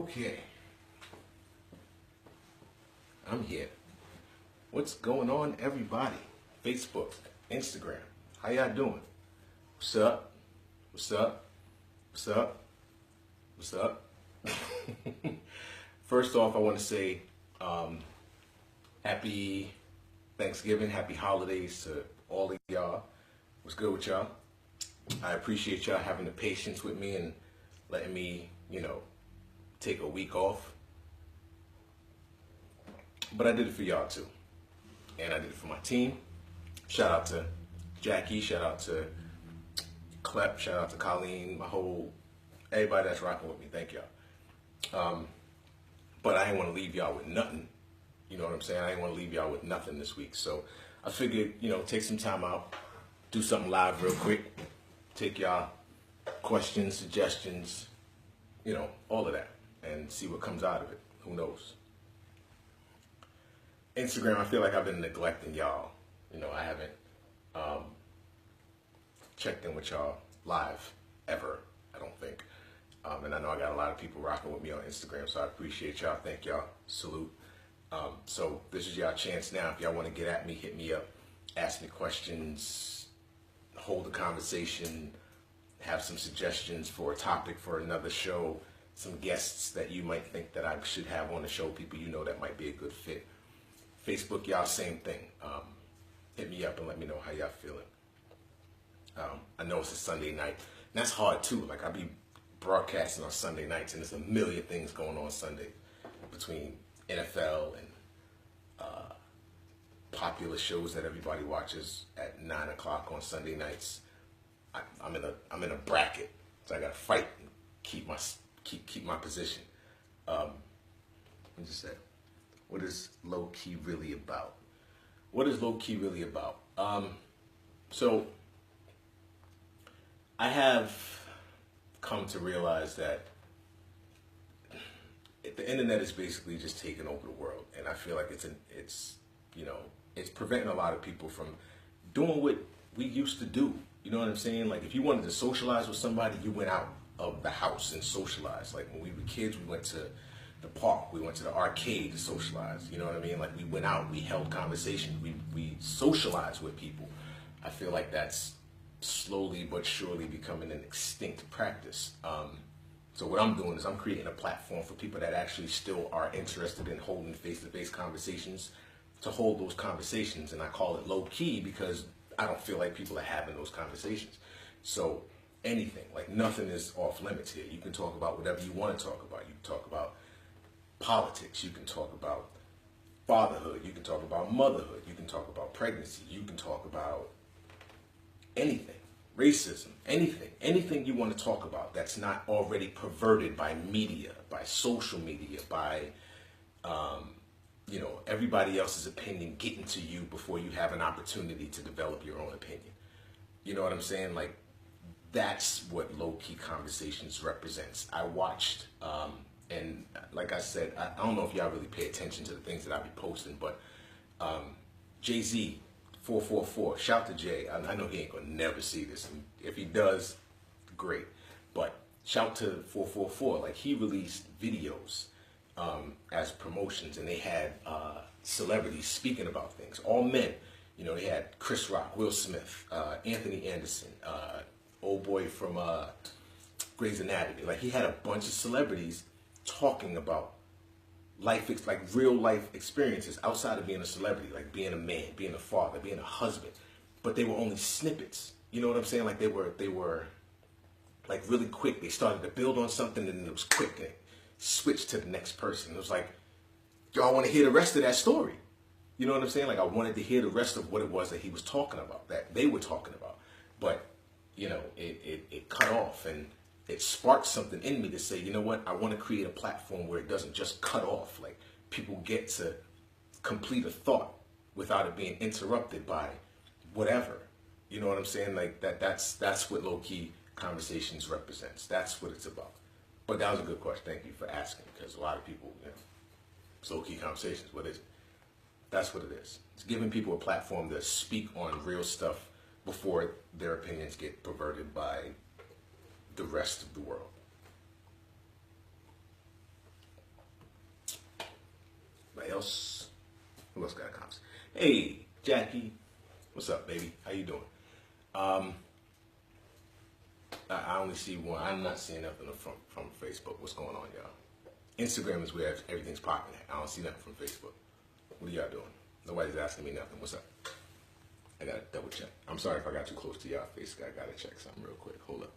Okay, I'm here. What's going on, everybody? Facebook, Instagram, how y'all doing? What's up? What's up? What's up? What's up? First off, I want to say happy Thanksgiving, happy holidays to all of y'all. What's good with y'all? I appreciate y'all having the patience with me and letting me, take a week off. But I did it for y'all too. And I did it for my team. Shout out to Jackie, shout out to Clep, shout out to Colleen, everybody that's rocking with me. Thank y'all. But I didn't want to leave y'all with nothing. You know what I'm saying? I didn't want to leave y'all with nothing this week. So I figured, take some time out, do something live real quick, take y'all questions, suggestions, all of that, and see what comes out of it. Who knows? Instagram, I feel like I've been neglecting y'all. I haven't checked in with y'all live ever, I don't think. And I know I got a lot of people rocking with me on Instagram, so I appreciate y'all. Thank y'all. Salute. So this is y'all chance now. If y'all want to get at me, hit me up, ask me questions, hold a conversation, have some suggestions for a topic for another show, some guests that you might think that I should have on the show, people that might be a good fit. Facebook, y'all, same thing. Hit me up and let me know how y'all feeling. I know it's a Sunday night, and that's hard too. Like, I be broadcasting on Sunday nights, and there's a million things going on Sunday between NFL and popular shows that everybody watches at 9 o'clock on Sunday nights. I'm in a bracket, so I gotta fight and keep my position. Let me just say, what is low key really about? What is low key really about? So I have come to realize that the internet is basically just taking over the world, and I feel like it's preventing a lot of people from doing what we used to do. You know what I'm saying? Like, if you wanted to socialize with somebody, you went out of the house and socialized. Like, when we were kids, we went to the park, we went to the arcade to socialize. You know what I mean? Like, we went out, we held conversations, we socialized with people. I feel like that's slowly but surely becoming an extinct practice. So what I'm doing is I'm creating a platform for people that actually still are interested in holding face-to-face conversations to hold those conversations, and I call it low-key because I don't feel like people are having those conversations. So anything, like, nothing is off limits here. You can talk about whatever you want to talk about. You can talk about politics, you can talk about fatherhood, you can talk about motherhood, you can talk about pregnancy, you can talk about anything, racism, anything you want to talk about that's not already perverted by media, by social media, by everybody else's opinion getting to you before you have an opportunity to develop your own opinion. You know what I'm saying? Like, that's what low-key conversations represents. I watched, and like I said, I don't know if y'all really pay attention to the things that I be posting, but Jay-Z, 444, shout to Jay. I know he ain't gonna never see this, and if he does, great. But shout to 444, like, he released videos as promotions, and they had celebrities speaking about things, all men. They had Chris Rock, Will Smith, Anthony Anderson, old boy from Grey's Anatomy. Like, he had a bunch of celebrities talking about life, like real life experiences outside of being a celebrity, like being a man, being a father, being a husband. But they were only snippets. You know what I'm saying? Like, they were like really quick. They started to build on something, and it was quick, and switched to the next person. It was like, y'all want to hear the rest of that story. You know what I'm saying? Like, I wanted to hear the rest of what it was that he was talking about, that they were talking about. But, it cut off, and it sparked something in me to say, you know what? I want to create a platform where it doesn't just cut off. Like, people get to complete a thought without it being interrupted by whatever. You know what I'm saying? Like, that's what low-key conversations represents. That's what it's about. But that was a good question. Thank you for asking, because a lot of people, it's low-key conversations. What is it? That's what it is. It's giving people a platform to speak on real stuff before their opinions get perverted by the rest of the world. Anybody else? Who else got comments? Hey, Jackie. What's up, baby? How you doing? I only see one. I'm not seeing nothing from Facebook. What's going on, y'all? Instagram is where everything's popping at. I don't see nothing from Facebook. What are y'all doing? Nobody's asking me nothing. What's up? I gotta double check. I'm sorry if I got too close to y'all face. I gotta check something real quick. Hold up.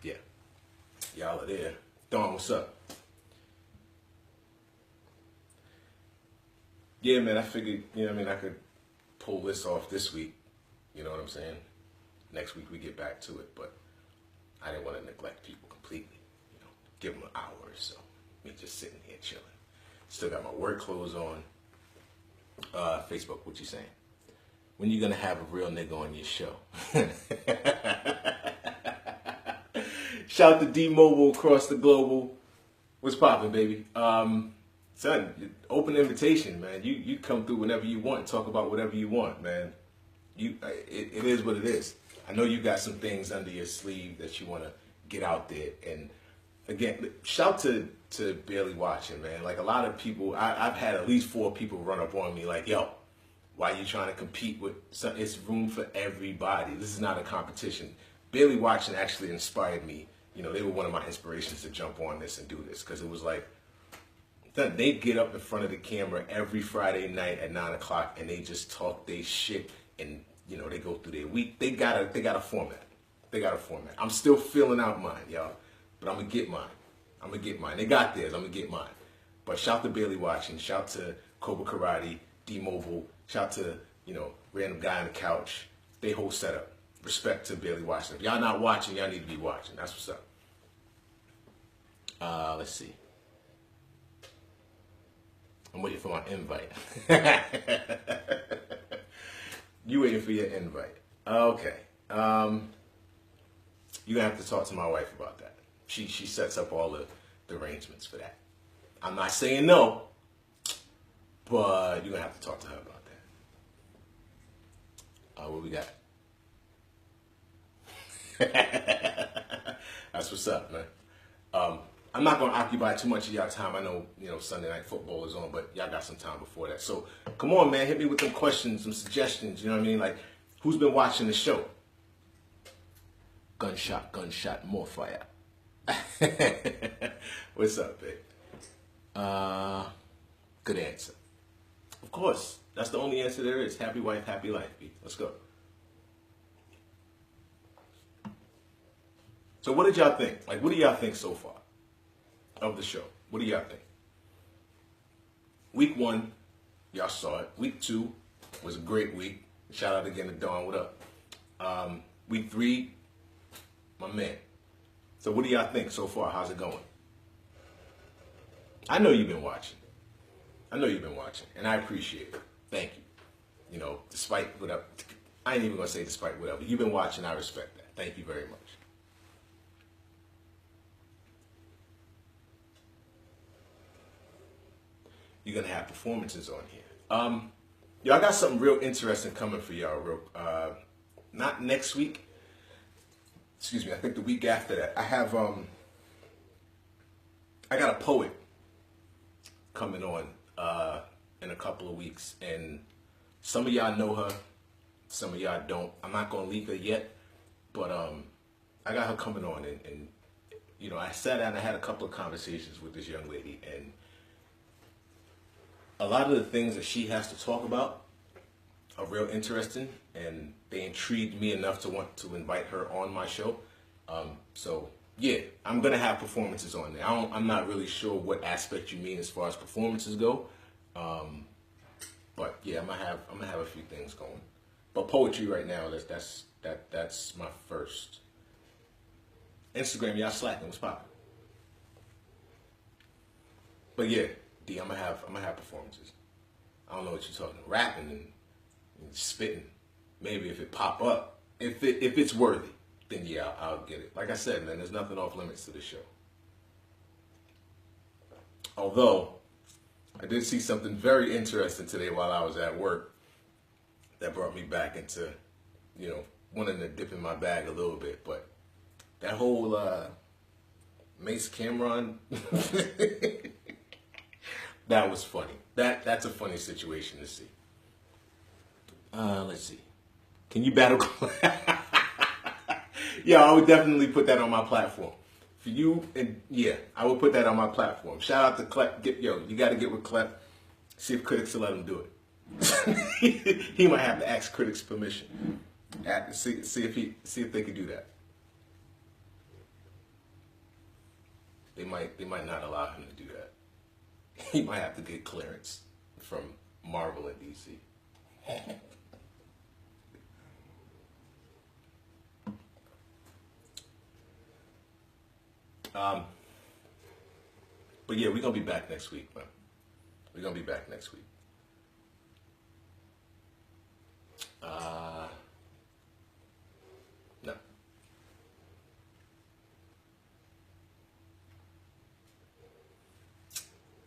Yeah. Y'all are there. Dawn, what's up? Yeah, man, I figured, I could pull this off this week. You know what I'm saying? Next week we get back to it, but I didn't want to neglect people completely. Give them an hour or so. Me just sitting here chilling. Still got my work clothes on. Facebook, what you saying? When you gonna have a real nigga on your show? Shout out to D-Mobile across the global. What's poppin', baby? Son, open invitation, man. You come through whenever you want, talk about whatever you want, man. It is what it is. I know you got some things under your sleeve that you want to get out there. And again, shout to Barely Watching, man. Like a lot of people, I've had at least 4 people run up on me like, yo, why are you trying to compete with some? It's room for everybody. This is not a competition. Barely Watching actually inspired me. They were one of my inspirations to jump on this and do this, because it was like, they get up in front of the camera every Friday night at 9 o'clock and they just talk their shit, and they go through their week. They got a format. They got a format. I'm still filling out mine, y'all, but I'm gonna get mine. They got theirs. I'm gonna get mine. But shout to Barely Watching. Shout to Cobra Karate, D-Mobile. Shout to random guy on the couch. They whole setup. Respect to Barely Watching. If y'all not watching, y'all need to be watching. That's what's up. Let's see. I'm waiting for my invite. You waiting for your invite. Okay. You're going to have to talk to my wife about that. She sets up all the arrangements for that. I'm not saying no, but you're going to have to talk to her about that. What we got? That's what's up, man. I'm not going to occupy too much of y'all time. I know, Sunday Night Football is on, but y'all got some time before that. So come on, man. Hit me with some questions, some suggestions. You know what I mean? Like, who's been watching the show? Gunshot, more fire. What's up, babe? Good answer. Of course. That's the only answer there is. Happy wife, happy life, B. Let's go. So what did y'all think? Like, what do y'all think so far of the show? What do y'all think? Week 1, y'all saw it. Week 2 was a great week. Shout out again to Dawn. What up? Week 3, my man. So what do y'all think so far? How's it going? I know you've been watching. And I appreciate it. Thank you. Despite whatever. I ain't even going to say despite whatever. You've been watching. I respect that. Thank you very much. You're going to have performances on here. Y'all got something real interesting coming for y'all. Not next week. Excuse me. I think the week after that. I have, I got a poet coming on in a couple of weeks. And some of y'all know her. Some of y'all don't. I'm not going to leak her yet. But I got her coming on. And I sat down and I had a couple of conversations with this young lady. And a lot of the things that she has to talk about are real interesting, and they intrigued me enough to want to invite her on my show. So yeah, I'm gonna have performances on there. I'm not really sure what aspect you mean as far as performances go, but yeah, I'm gonna have a few things going. But poetry right now, that's my first. Instagram, y'all slacking. What's poppin'? But yeah. D, I'm gonna have performances. I don't know what you're talking. Rapping and spitting. Maybe if it pop up, if it's worthy, then yeah, I'll get it. Like I said, man, there's nothing off limits to the show. Although I did see something very interesting today while I was at work that brought me back into, wanting to dip in my bag a little bit. But that whole Mace Cameron. That was funny. That's a funny situation to see. Let's see. Can you battle? Yeah, I would definitely put that on my platform. For you, and yeah, I would put that on my platform. Shout out to Clep. You got to get with Clep. See if critics will let him do it. He might have to ask critics' permission. See if they could do that. They might not allow him to do that. He might have to get clearance from Marvel and DC. But yeah, we're gonna be back next week, man. We're gonna be back next week. No.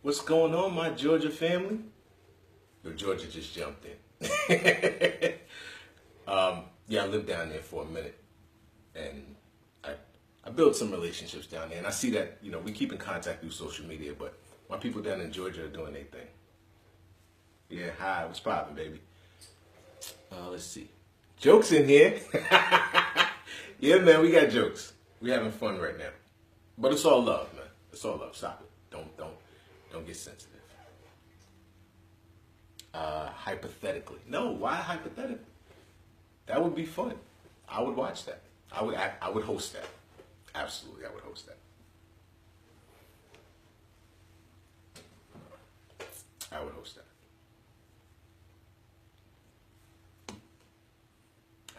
What's going on, my Georgia family? Your Georgia just jumped in. Yeah, I lived down there for a minute, and I built some relationships down there, and I see that, we keep in contact through social media, but my people down in Georgia are doing their thing. Yeah, hi, what's poppin', baby? Let's see. Jokes in here. Yeah, man, we got jokes. We having fun right now. But it's all love, man. It's all love. Stop it. Don't get sensitive. Hypothetically. No, why hypothetically? That would be fun. I would watch that. I would host that. Absolutely, I would host that. I would host that.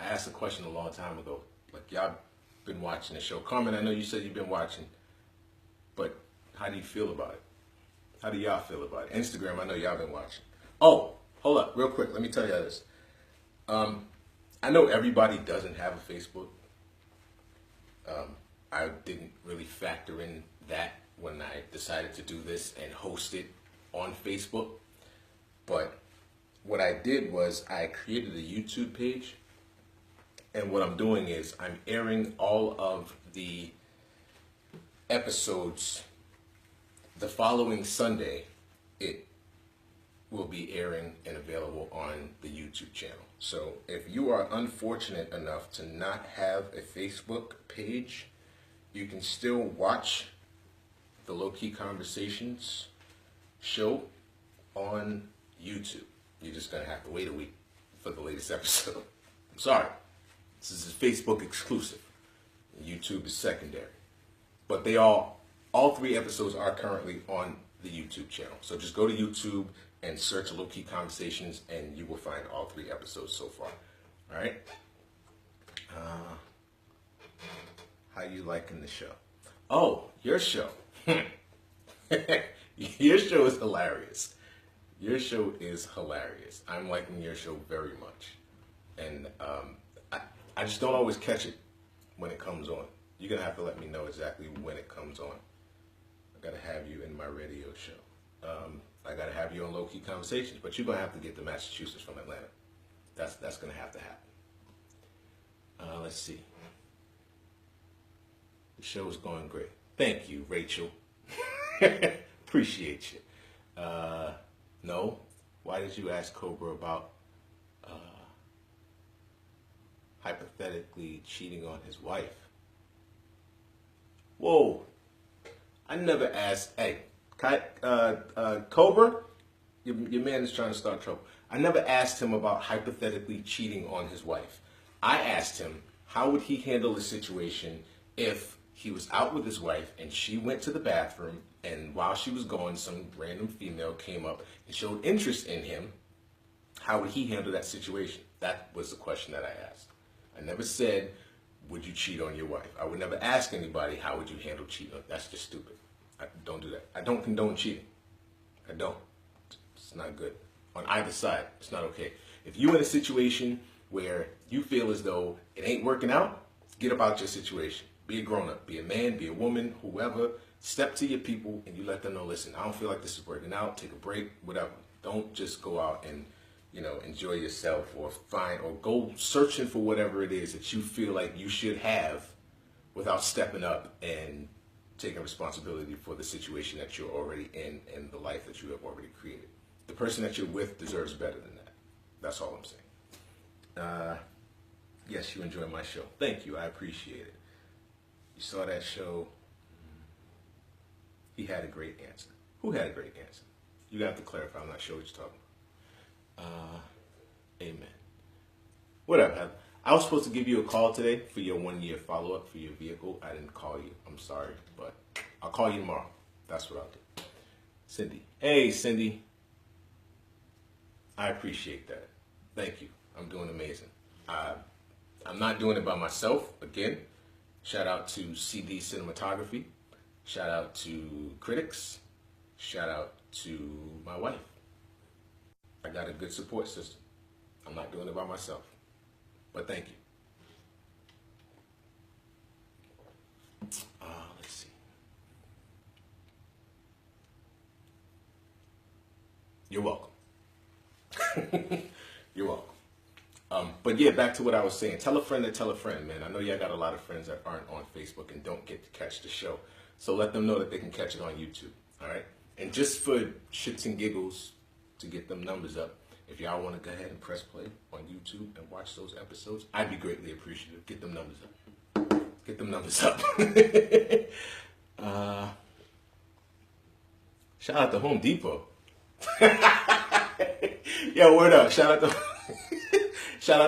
I asked a question a long time ago. Like, y'all been watching the show. Carmen, I know you said you've been watching, but how do you feel about it? How do y'all feel about it? Instagram, I know y'all been watching. Oh, hold up, real quick. Let me tell y'all this. I know everybody doesn't have a Facebook. I didn't really factor in that when I decided to do this and host it on Facebook. But what I did was I created a YouTube page. And what I'm doing is I'm airing all of the episodes the following Sunday. It will be airing and available on the YouTube channel. So if you are unfortunate enough to not have a Facebook page, you can still watch the Low Key Conversations show on YouTube. You're just going to have to wait a week for the latest episode. I'm sorry. This is a Facebook exclusive. YouTube is secondary. But all 3 episodes are currently on the YouTube channel. So just go to YouTube and search Low Key Conversations, and you will find all 3 episodes so far. All right? How you liking the show? Oh, your show. Your show is hilarious. Your show is hilarious. I'm liking your show very much. And I just don't always catch it when it comes on. You're going to have to let me know exactly when it comes on. I got to have you in my radio show. I got to have you on Low Key Conversations, but you're going to have to get to Massachusetts from Atlanta. That's going to have to happen. Let's see. The show is going great. Thank you, Rachel. Appreciate you. No? Why did you ask Cobra about hypothetically cheating on his wife? Whoa. I never asked. Hey, Cobra, your man is trying to start trouble. I never asked him about hypothetically cheating on his wife. I asked him how would he handle the situation if he was out with his wife and she went to the bathroom, and while she was gone, some random female came up and showed interest in him. How would he handle that situation? That was the question that I asked. I never said, would you cheat on your wife? I would never ask anybody, how would you handle cheating? That's just stupid. I don't do that. I don't condone cheating. I don't. It's not good. On either side, it's not okay. If you're in a situation where you feel as though it ain't working out, get about your situation. Be a grown-up. Be a man, be a woman, whoever. Step to your people and you let them know, listen, I don't feel like this is working out. Take a break, whatever. Don't just go out and, enjoy yourself or go searching for whatever it is that you feel like you should have without stepping up and taking responsibility for the situation that you're already in and the life that you have already created. The person that you're with deserves better than that. That's all I'm saying. Yes, you enjoy my show. Thank you. I appreciate it. You saw that show. He had a great answer. Who had a great answer? You have to clarify. I'm not sure what you're talking about. Amen. Whatever. I was supposed to give you a call today for your 1 year follow-up for your vehicle. I didn't call you. I'm sorry, but I'll call you tomorrow. That's what I'll do. Cindy. Hey, Cindy. I appreciate that. Thank you. I'm doing amazing. I'm not doing it by myself. Again, shout out to CD Cinematography. Shout out to Critics. Shout out to my wife. I got a good support system. I'm not doing it by myself. But thank you. Let's see. You're welcome. You're welcome. But yeah, back to what I was saying. Tell a friend that tell a friend, man. I know y'all got a lot of friends that aren't on Facebook and don't get to catch the show. So let them know that they can catch it on YouTube. All right? And just for shits and giggles, to get them numbers up, if y'all want to go ahead and press play on YouTube and watch those episodes, I'd be greatly appreciative. Get them numbers up. Get them numbers up. Shout out to Home Depot. Yo, word up. Shout out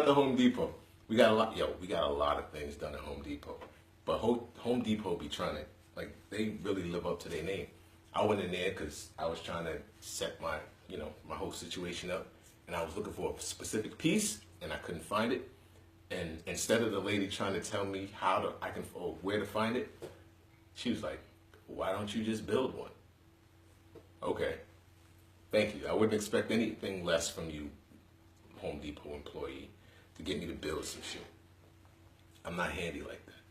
to Home Depot. We got a lot of things done at Home Depot. But Home Depot be trying to, like, they really live up to their name. I went in there because I was trying to set my whole situation up. And I was looking for a specific piece, and I couldn't find it. And instead of the lady trying to tell me where to find it, she was like, "Why don't you just build one?" Okay, thank you. I wouldn't expect anything less from you, Home Depot employee, to get me to build some shit. I'm not handy like that.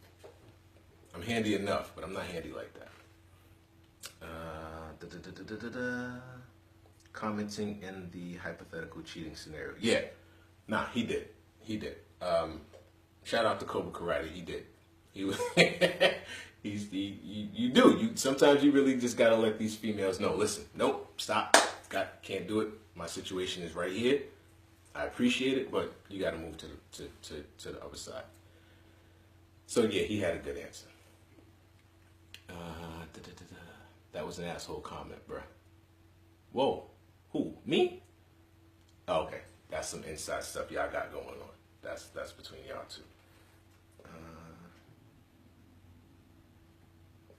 I'm handy enough, but I'm not handy like that. Commenting in the hypothetical cheating scenario. Yeah. Nah, he did. Shout out to Cobra Karate. He did. He was sometimes you really just gotta let these females know, listen, nope, stop. Can't do it. My situation is right here. I appreciate it, but you gotta move to the other side. So yeah, he had a good answer. That was an asshole comment, bruh. Whoa. Who? Me? Oh, okay. That's some inside stuff y'all got going on. That's between y'all two.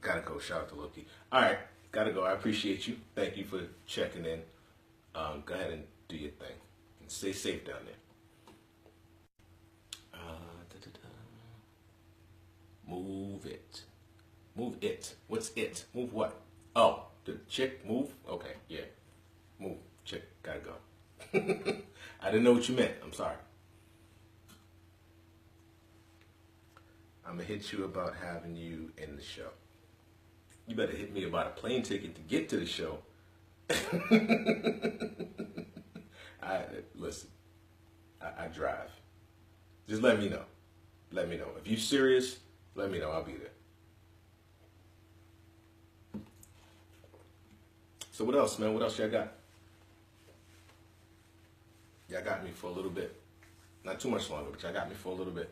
Gotta go. Shout out to Loki. All right. Gotta go. I appreciate you. Thank you for checking in. Go ahead and do your thing. And stay safe down there. Move it. Move it. What's it? Move what? Oh, the chick move? Okay, yeah. Move. Chick, gotta go. I didn't know what you meant. I'm sorry. I'm gonna hit you about having you in the show. You better hit me about a plane ticket to get to the show. Listen, I drive. Just let me know. Let me know. If you're serious, let me know. I'll be there. So what else, man? What else y'all got? Y'all got me for a little bit. Not too much longer, but y'all got me for a little bit.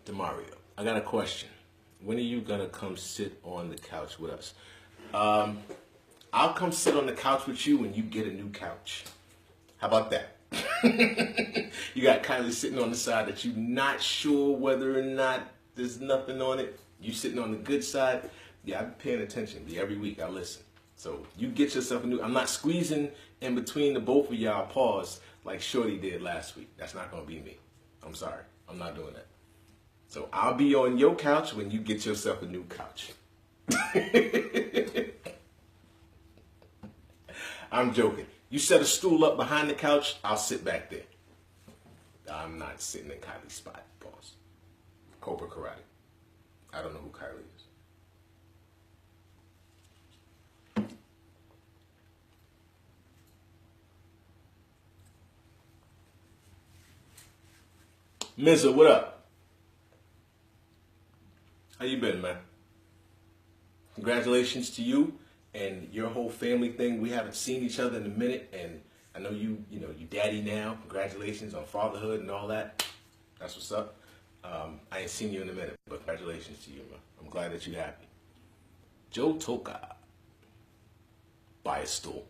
DeMario, I got a question. When are you gonna come sit on the couch with us? I'll come sit on the couch with you when you get a new couch. How about that? You got Kylie sitting on the side that you're not sure whether or not there's nothing on it. You sitting on the good side. Yeah, I'm paying attention. Every week I listen. So you get yourself a new. I'm not squeezing in between the both of y'all paws like Shorty did last week. That's not gonna be me. I'm sorry. I'm not doing that. So I'll be on your couch when you get yourself a new couch. I'm joking. You set a stool up behind the couch, I'll sit back there. I'm not sitting in Kylie's spot, boss. Cobra Karate. I don't know who Kylie is. Mizza, what up? How you been, man? Congratulations to you and your whole family thing. We haven't seen each other in a minute, and I know you daddy now. Congratulations on fatherhood and all that. That's what's up. I ain't seen you in a minute, but congratulations to you, man. I'm glad that you're happy. Joe Toka. Buy a stool.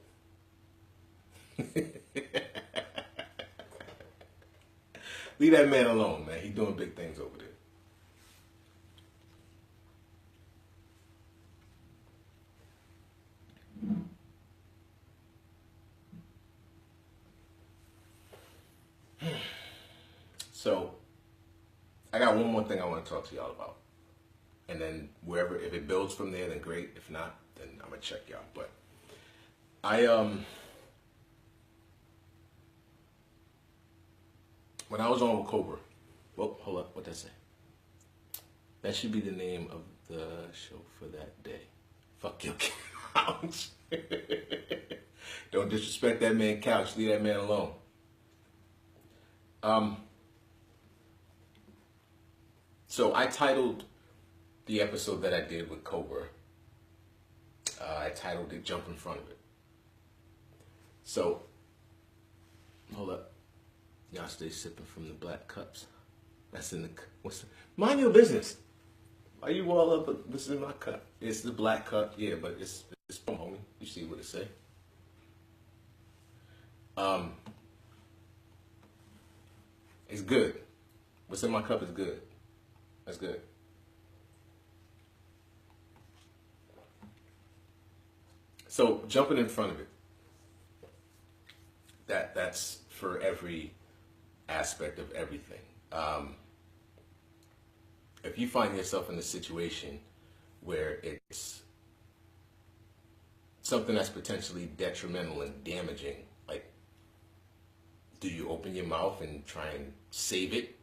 Leave that man alone, man. He's doing big things over there. So, I got one more thing I want to talk to y'all about. And then wherever, if it builds from there, then great. If not, then I'm going to check y'all. But when I was on with Cobra, well, hold up, what'd that say? That should be the name of the show for that day. Fuck your couch. Don't disrespect that man couch. Leave that man alone. So I titled the episode that I did with Cobra, I titled it Jump in Front of It. So, hold up. Y'all stay sipping from the black cups. That's in the, mind your business. Why you all up, this is my cup. It's the black cup, yeah, but it's homie. You see what it say? It's good. What's in my cup is good. That's good. So jumping in front of it. That's for every aspect of everything. If you find yourself in a situation where it's something that's potentially detrimental and damaging, like, do you open your mouth and try and save it?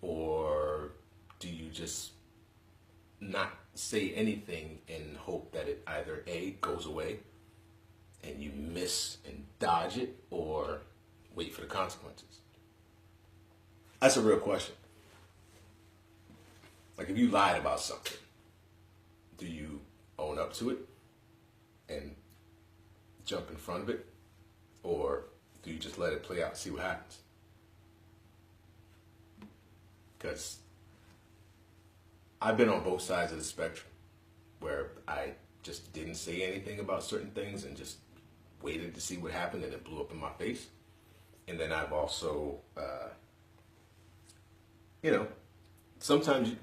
Or do you just not say anything and hope that it either A, goes away and you miss and dodge it, or wait for the consequences? That's a real question. Like, if you lied about something, do you own up to it and jump in front of it? Or do you just let it play out and see what happens? Because I've been on both sides of the spectrum where I just didn't say anything about certain things and just waited to see what happened, and it blew up in my face. And then I've also, sometimes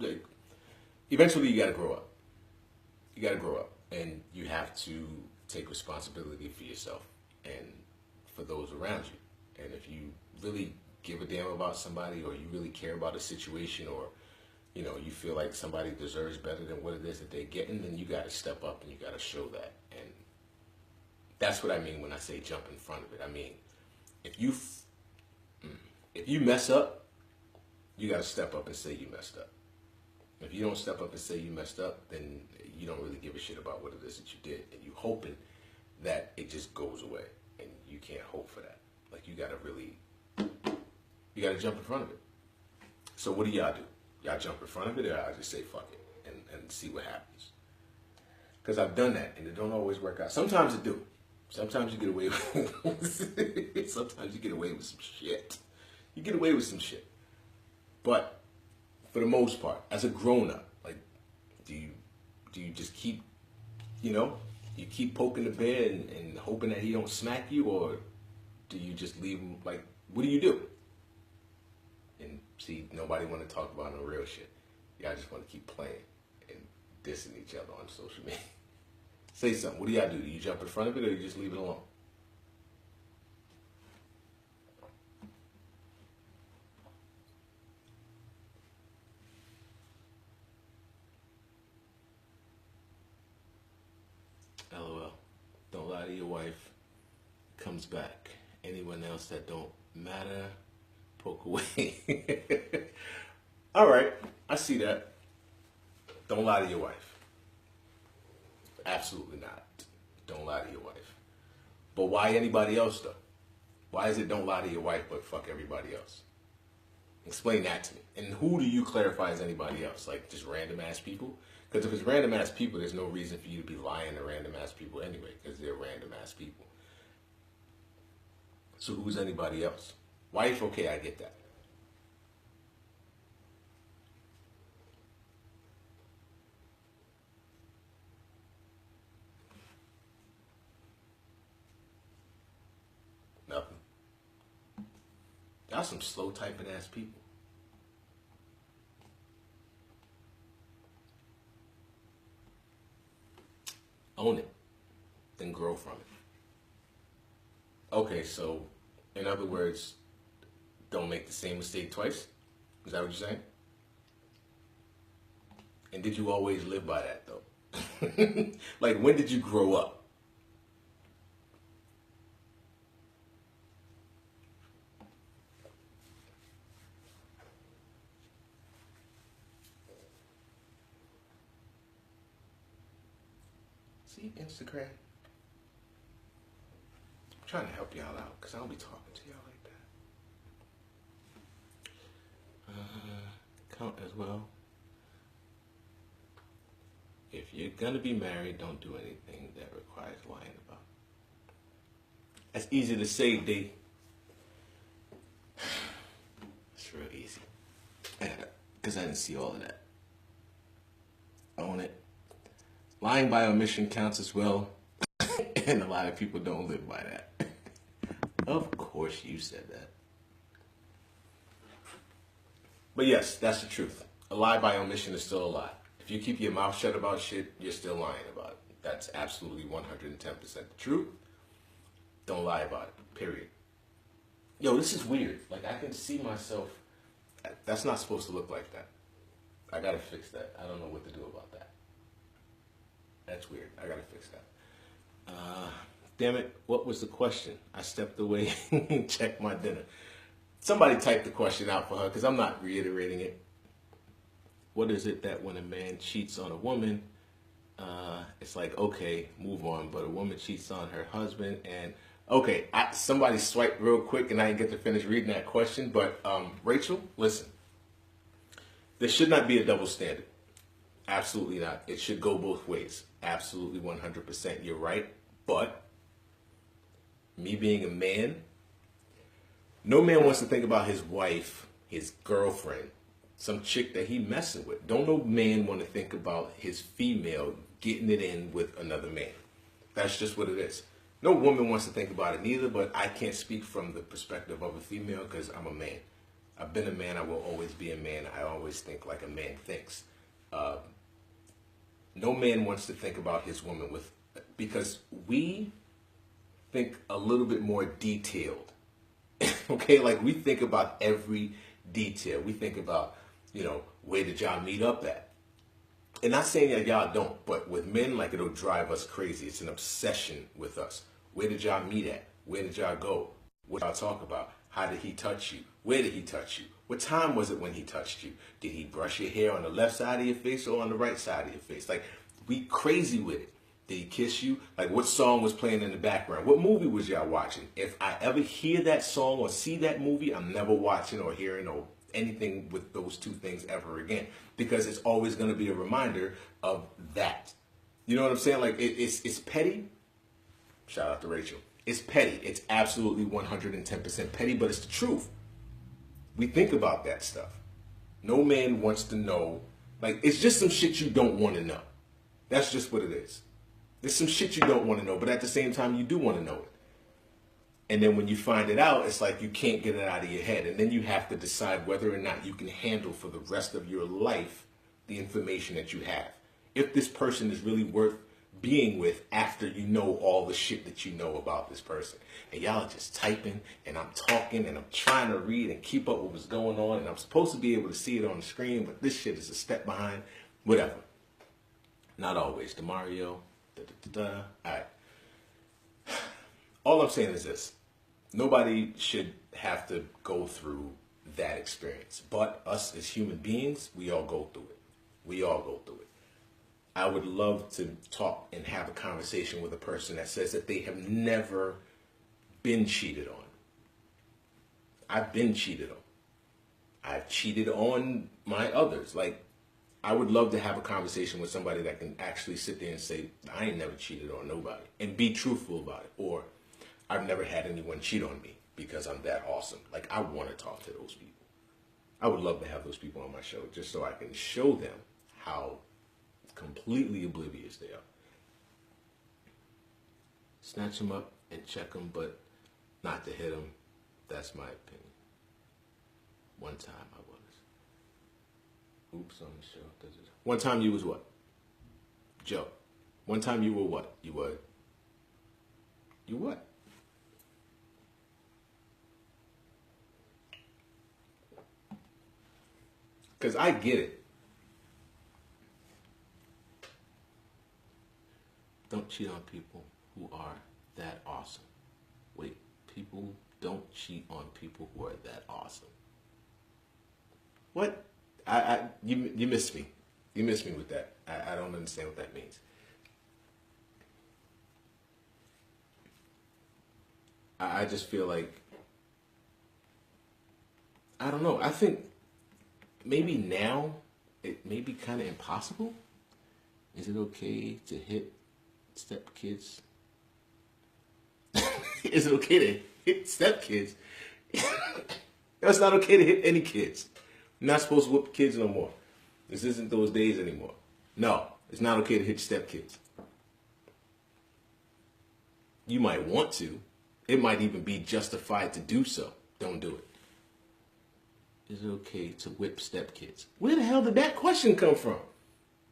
eventually you got to grow up. You got to grow up, and you have to take responsibility for yourself and for those around you. And if you really give a damn about somebody, or you really care about a situation, or you feel like somebody deserves better than what it is that they're getting, then you got to step up and you got to show that. And that's what I mean when I say jump in front of it. I mean, if you mess up, you got to step up and say you messed up. If you don't step up and say you messed up, then you don't really give a shit about what it is that you did, and you hoping that it just goes away, and you can't hope for that. Like, you got to jump in front of it. So what do y'all do? Y'all jump in front of it, or I just say fuck it and see what happens? Because I've done that, and it don't always work out. Sometimes it do. Sometimes you get away with sometimes you get away with some shit. You get away with some shit. But for the most part, as a grown up, like, do you just keep, you keep poking the bear and hoping that he don't smack you, or do you just leave him? Like, what do you do? And see, nobody want to talk about no real shit. Y'all just want to keep playing and dissing each other on social media. Say something. What do y'all do? Do you jump in front of it, or you just leave it alone? LOL. Don't lie to your wife. Comes back. Anyone else that don't matter, poke away. All right. I see that. Don't lie to your wife. Absolutely not. Don't lie to your wife. But why anybody else, though? Why is it don't lie to your wife, but fuck everybody else? Explain that to me. And who do you clarify as anybody else? Like just random ass people? Because if it's random ass people, there's no reason for you to be lying to random ass people anyway, because they're random ass people. So who's anybody else? Wife, okay, I get that. Nothing. Y'all some slow typing ass people. Own it. Then grow from it. Okay, so in other words, don't make the same mistake twice? Is that what you're saying? And did you always live by that though? Like when did you grow up? See, Instagram. I'm trying to help y'all out because I don't be talking to y'all like that. Count as well. If you're gonna be married, don't do anything that requires lying about. That's easy to say, D. It's real easy. Because I didn't see all of that. Own it. Lying by omission counts as well. And a lot of people don't live by that. Of course you said that. But yes, that's the truth. A lie by omission is still a lie. If you keep your mouth shut about shit, you're still lying about it. That's absolutely 110% the truth. Don't lie about it, period. Yo, this is weird. Like, I can see myself. That's not supposed to look like that. I gotta fix that. I don't know what to do about that. That's weird. I gotta fix that. Damn it, what was the question? I stepped away and checked my dinner. Somebody typed the question out for her because I'm not reiterating it. What is it that when a man cheats on a woman, it's like, okay, move on. But a woman cheats on her husband and, okay, somebody swiped real quick and I didn't get to finish reading that question. But Rachel, listen, there should not be a double standard. Absolutely not. It should go both ways. Absolutely 100%. You're right. But me being a man, no man wants to think about his wife, his girlfriend, some chick that he messing with. Don't no man want to think about his female getting it in with another man. That's just what it is. No woman wants to think about it neither, but I can't speak from the perspective of a female because I'm a man. I've been a man. I will always be a man. I always think like a man thinks. No man wants to think about his woman with, because we think a little bit more detailed. Okay, like we think about every detail. We think about, where did y'all meet up at? And not saying that y'all don't, but with men, like it'll drive us crazy. It's an obsession with us. Where did y'all meet at? Where did y'all go? What y'all talk about? How did he touch you? Where did he touch you? What time was it when he touched you? Did he brush your hair on the left side of your face or on the right side of your face? Like, we crazy with it. Did he kiss you? Like, what song was playing in the background? What movie was y'all watching? If I ever hear that song or see that movie, I'm never watching or hearing or anything with those two things ever again. Because it's always going to be a reminder of that. You know what I'm saying? Like, it's petty. Shout out to Rachel. It's petty. It's absolutely 110% petty, but it's the truth. We think about that stuff. No man wants to know. Like, it's just some shit you don't want to know. That's just what it is. There's some shit you don't want to know, but at the same time, you do want to know it. And then when you find it out, it's like you can't get it out of your head. And then you have to decide whether or not you can handle for the rest of your life the information that you have. If this person is really worth being with after you know all the shit that you know about this person. And y'all are just typing and I'm talking and I'm trying to read and keep up with what's going on. And I'm supposed to be able to see it on the screen, but this shit is a step behind. Whatever. Not always. DeMario. All right. All I'm saying is this. Nobody should have to go through that experience. But us as human beings, we all go through it. We all go through it. I would love to talk and have a conversation with a person that says that they have never been cheated on. I've been cheated on. I've cheated on my others. Like, I would love to have a conversation with somebody that can actually sit there and say, I ain't never cheated on nobody, and be truthful about it. Or, I've never had anyone cheat on me because I'm that awesome. Like, I want to talk to those people. I would love to have those people on my show just so I can show them how completely oblivious they are. Snatch them up and check them, but not to hit them. That's my opinion. One time I was. Oops, on the show. One time you was what? Joe. One time you were what? You were. You what? Because I get it. Don't cheat on people who are that awesome. Wait, people don't cheat on people who are that awesome. What? You missed me. You missed me with that. I don't understand what that means. I just feel like, I don't know. I think maybe now it may be kind of impossible. Is it okay to hit stepkids? Is it okay to hit stepkids? It's not okay to hit any kids. You're not supposed to whoop kids no more. This isn't those days anymore. No, it's not okay to hit stepkids. You might want to. It might even be justified to do so. Don't do it. Is it okay to whip stepkids? Where the hell did that question come from?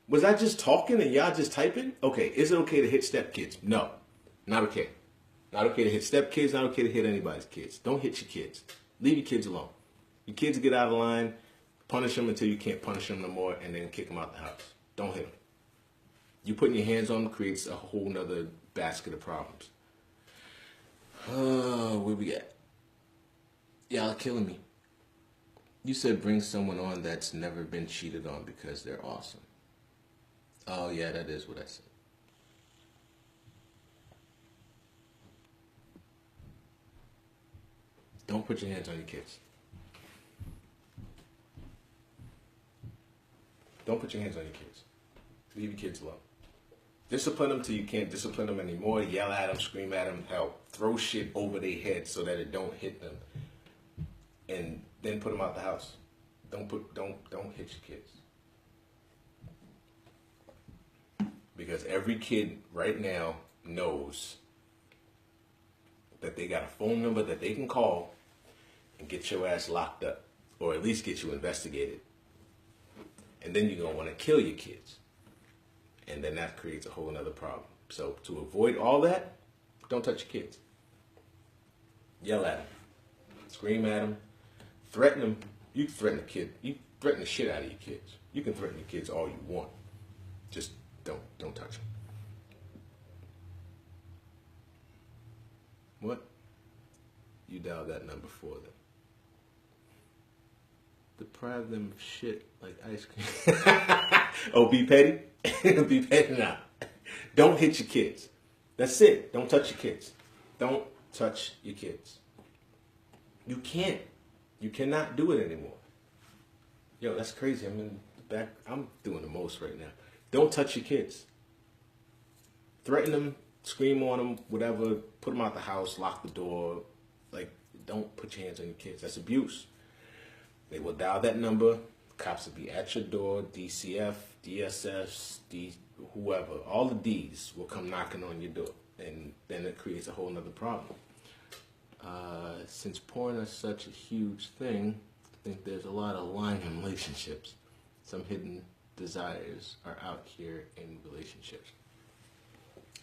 Was I just talking and y'all just typing? Okay, is it okay to hit stepkids? No, not okay. Not okay to hit stepkids, not okay to hit anybody's kids. Don't hit your kids. Leave your kids alone. Your kids get out of line, punish them until you can't punish them no more, and then kick them out the house. Don't hit them. You putting your hands on them creates a whole nother basket of problems. Where we at? Y'all are killing me. You said bring someone on that's never been cheated on because they're awesome. Oh yeah, that is what I said. Don't put your hands on your kids. Don't put your hands on your kids. Leave your kids alone. Discipline them till you can't discipline them anymore. Yell at them, scream at them, hell, throw shit over their head so that it don't hit them. And then put them out the house. Don't hit your kids. Because every kid right now knows that they got a phone number that they can call and get your ass locked up, or at least get you investigated. And then you're going to want to kill your kids. And then that creates a whole other problem. So to avoid all that, don't touch your kids. Yell at them. Scream at them. Threaten them. You threaten a kid. You threaten the shit out of your kids. You can threaten your kids all you want. Just don't touch them. What? You dial that number for them. Deprive them of shit like ice cream. Oh, be petty? Be petty now. Don't hit your kids. That's it. Don't touch your kids. Don't touch your kids. You can't. You cannot do it anymore. Yo, that's crazy. I'm doing the most right now. Don't touch your kids. Threaten them, scream on them, whatever. Put them out the house, lock the door. Like, don't put your hands on your kids. That's abuse. They will dial that number. Cops will be at your door. DCF, DSS, whoever. All the Ds will come knocking on your door. And then it creates a whole nother problem. Since porn is such a huge thing, I think there's a lot of lying in relationships. Some hidden desires are out here in relationships.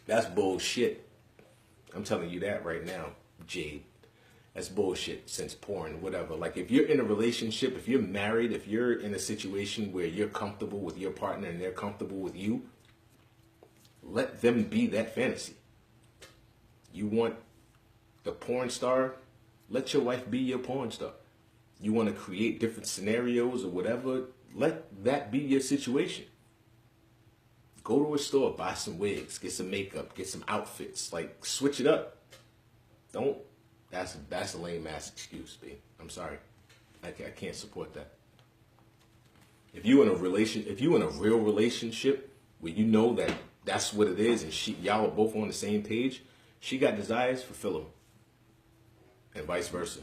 That's bullshit. I'm telling you that right now, Jade. That's bullshit. Since porn, whatever. Like, if you're in a relationship, if you're married, if you're in a situation where you're comfortable with your partner and they're comfortable with you, let them be that fantasy. You want the porn star? Let your wife be your porn star. You want to create different scenarios or whatever? Let that be your situation. Go to a store, buy some wigs, get some makeup, get some outfits. Like, switch it up. Don't. That's a lame ass excuse, B. I'm sorry. I can't support that. If you in a real relationship where you know that that's what it is, and y'all are both on the same page, she got desires, fulfill them, and vice versa.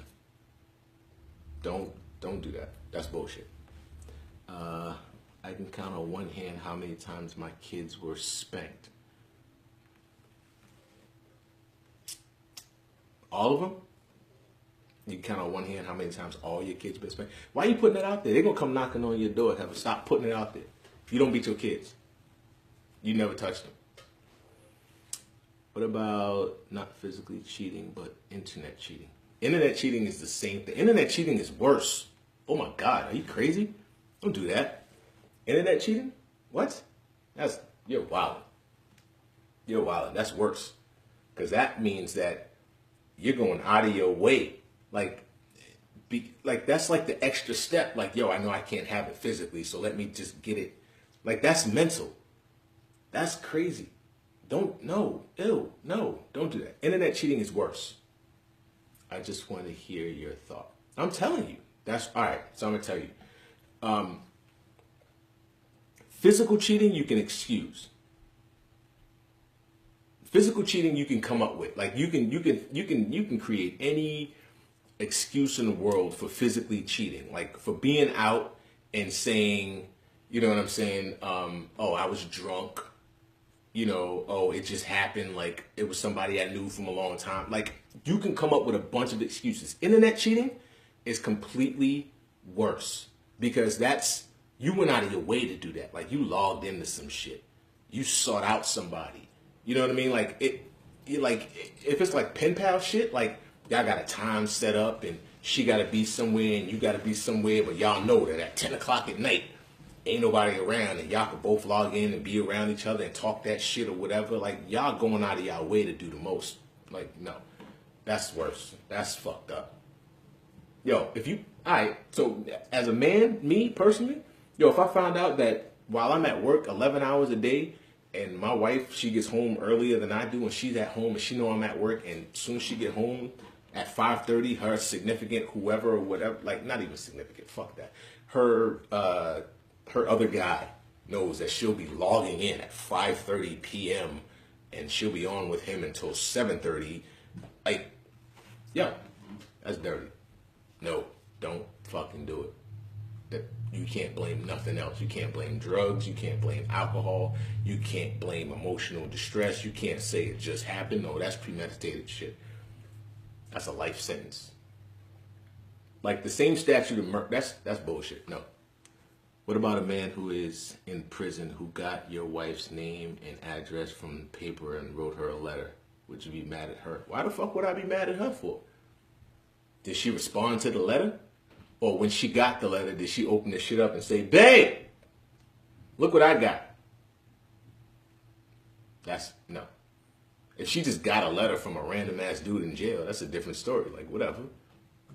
Don't do that. That's bullshit. I can count on one hand how many times my kids were spanked. All of them? You can count on one hand how many times all your kids been spanked. Why are you putting that out there? They're going to come knocking on your door. Have to stop putting it out there. If you don't beat your kids, you never touch them. What about not physically cheating, but internet cheating? Internet cheating is the same thing. Internet cheating is worse. Oh my God, are you crazy? Don't do that. Internet cheating? What? You're wilding. You're wilding. That's worse. Because that means that you're going out of your way. Like that's like the extra step. Like, yo, I know I can't have it physically, so let me just get it. Like, that's mental. That's crazy. Don't do that. Internet cheating is worse. I just want to hear your thought. I'm telling you. That's all right. So I'm gonna tell you. Physical cheating you can excuse. Physical cheating you can come up with. Like you can create any excuse in the world for physically cheating. Like for being out and saying, you know what I'm saying? Oh, I was drunk. You know, oh, it just happened. Like it was somebody I knew from a long time. Like you can come up with a bunch of excuses. Internet cheating is completely worse because you went out of your way to do that. Like you logged into some shit. You sought out somebody. You know what I mean? Like if it's like pen pal shit, like y'all got a time set up and she got to be somewhere and you got to be somewhere, but y'all know that at 10 o'clock at night, ain't nobody around and y'all could both log in and be around each other and talk that shit or whatever. Like y'all going out of y'all way to do the most. Like, no, that's worse. That's fucked up. Yo, so as a man, me personally, if I found out that while I'm at work 11 hours a day and my wife, she gets home earlier than I do and she's at home and she know I'm at work and as soon as she get home at 5:30, her significant whoever or whatever, like not even significant, fuck that. Her other guy knows that she'll be logging in at 5:30 p.m. and she'll be on with him until 7:30. Like, yeah, that's dirty. No, don't fucking do it. You can't blame nothing else. You can't blame drugs. You can't blame alcohol. You can't blame emotional distress. You can't say it just happened. No, that's premeditated shit. That's a life sentence. Like the same statute of murder. That's bullshit. No. What about a man who is in prison who got your wife's name and address from the paper and wrote her a letter? Would you be mad at her? Why the fuck would I be mad at her for? Did she respond to the letter? Or when she got the letter, did she open the shit up and say, babe, look what I got? No. If she just got a letter from a random ass dude in jail, that's a different story. Like, whatever.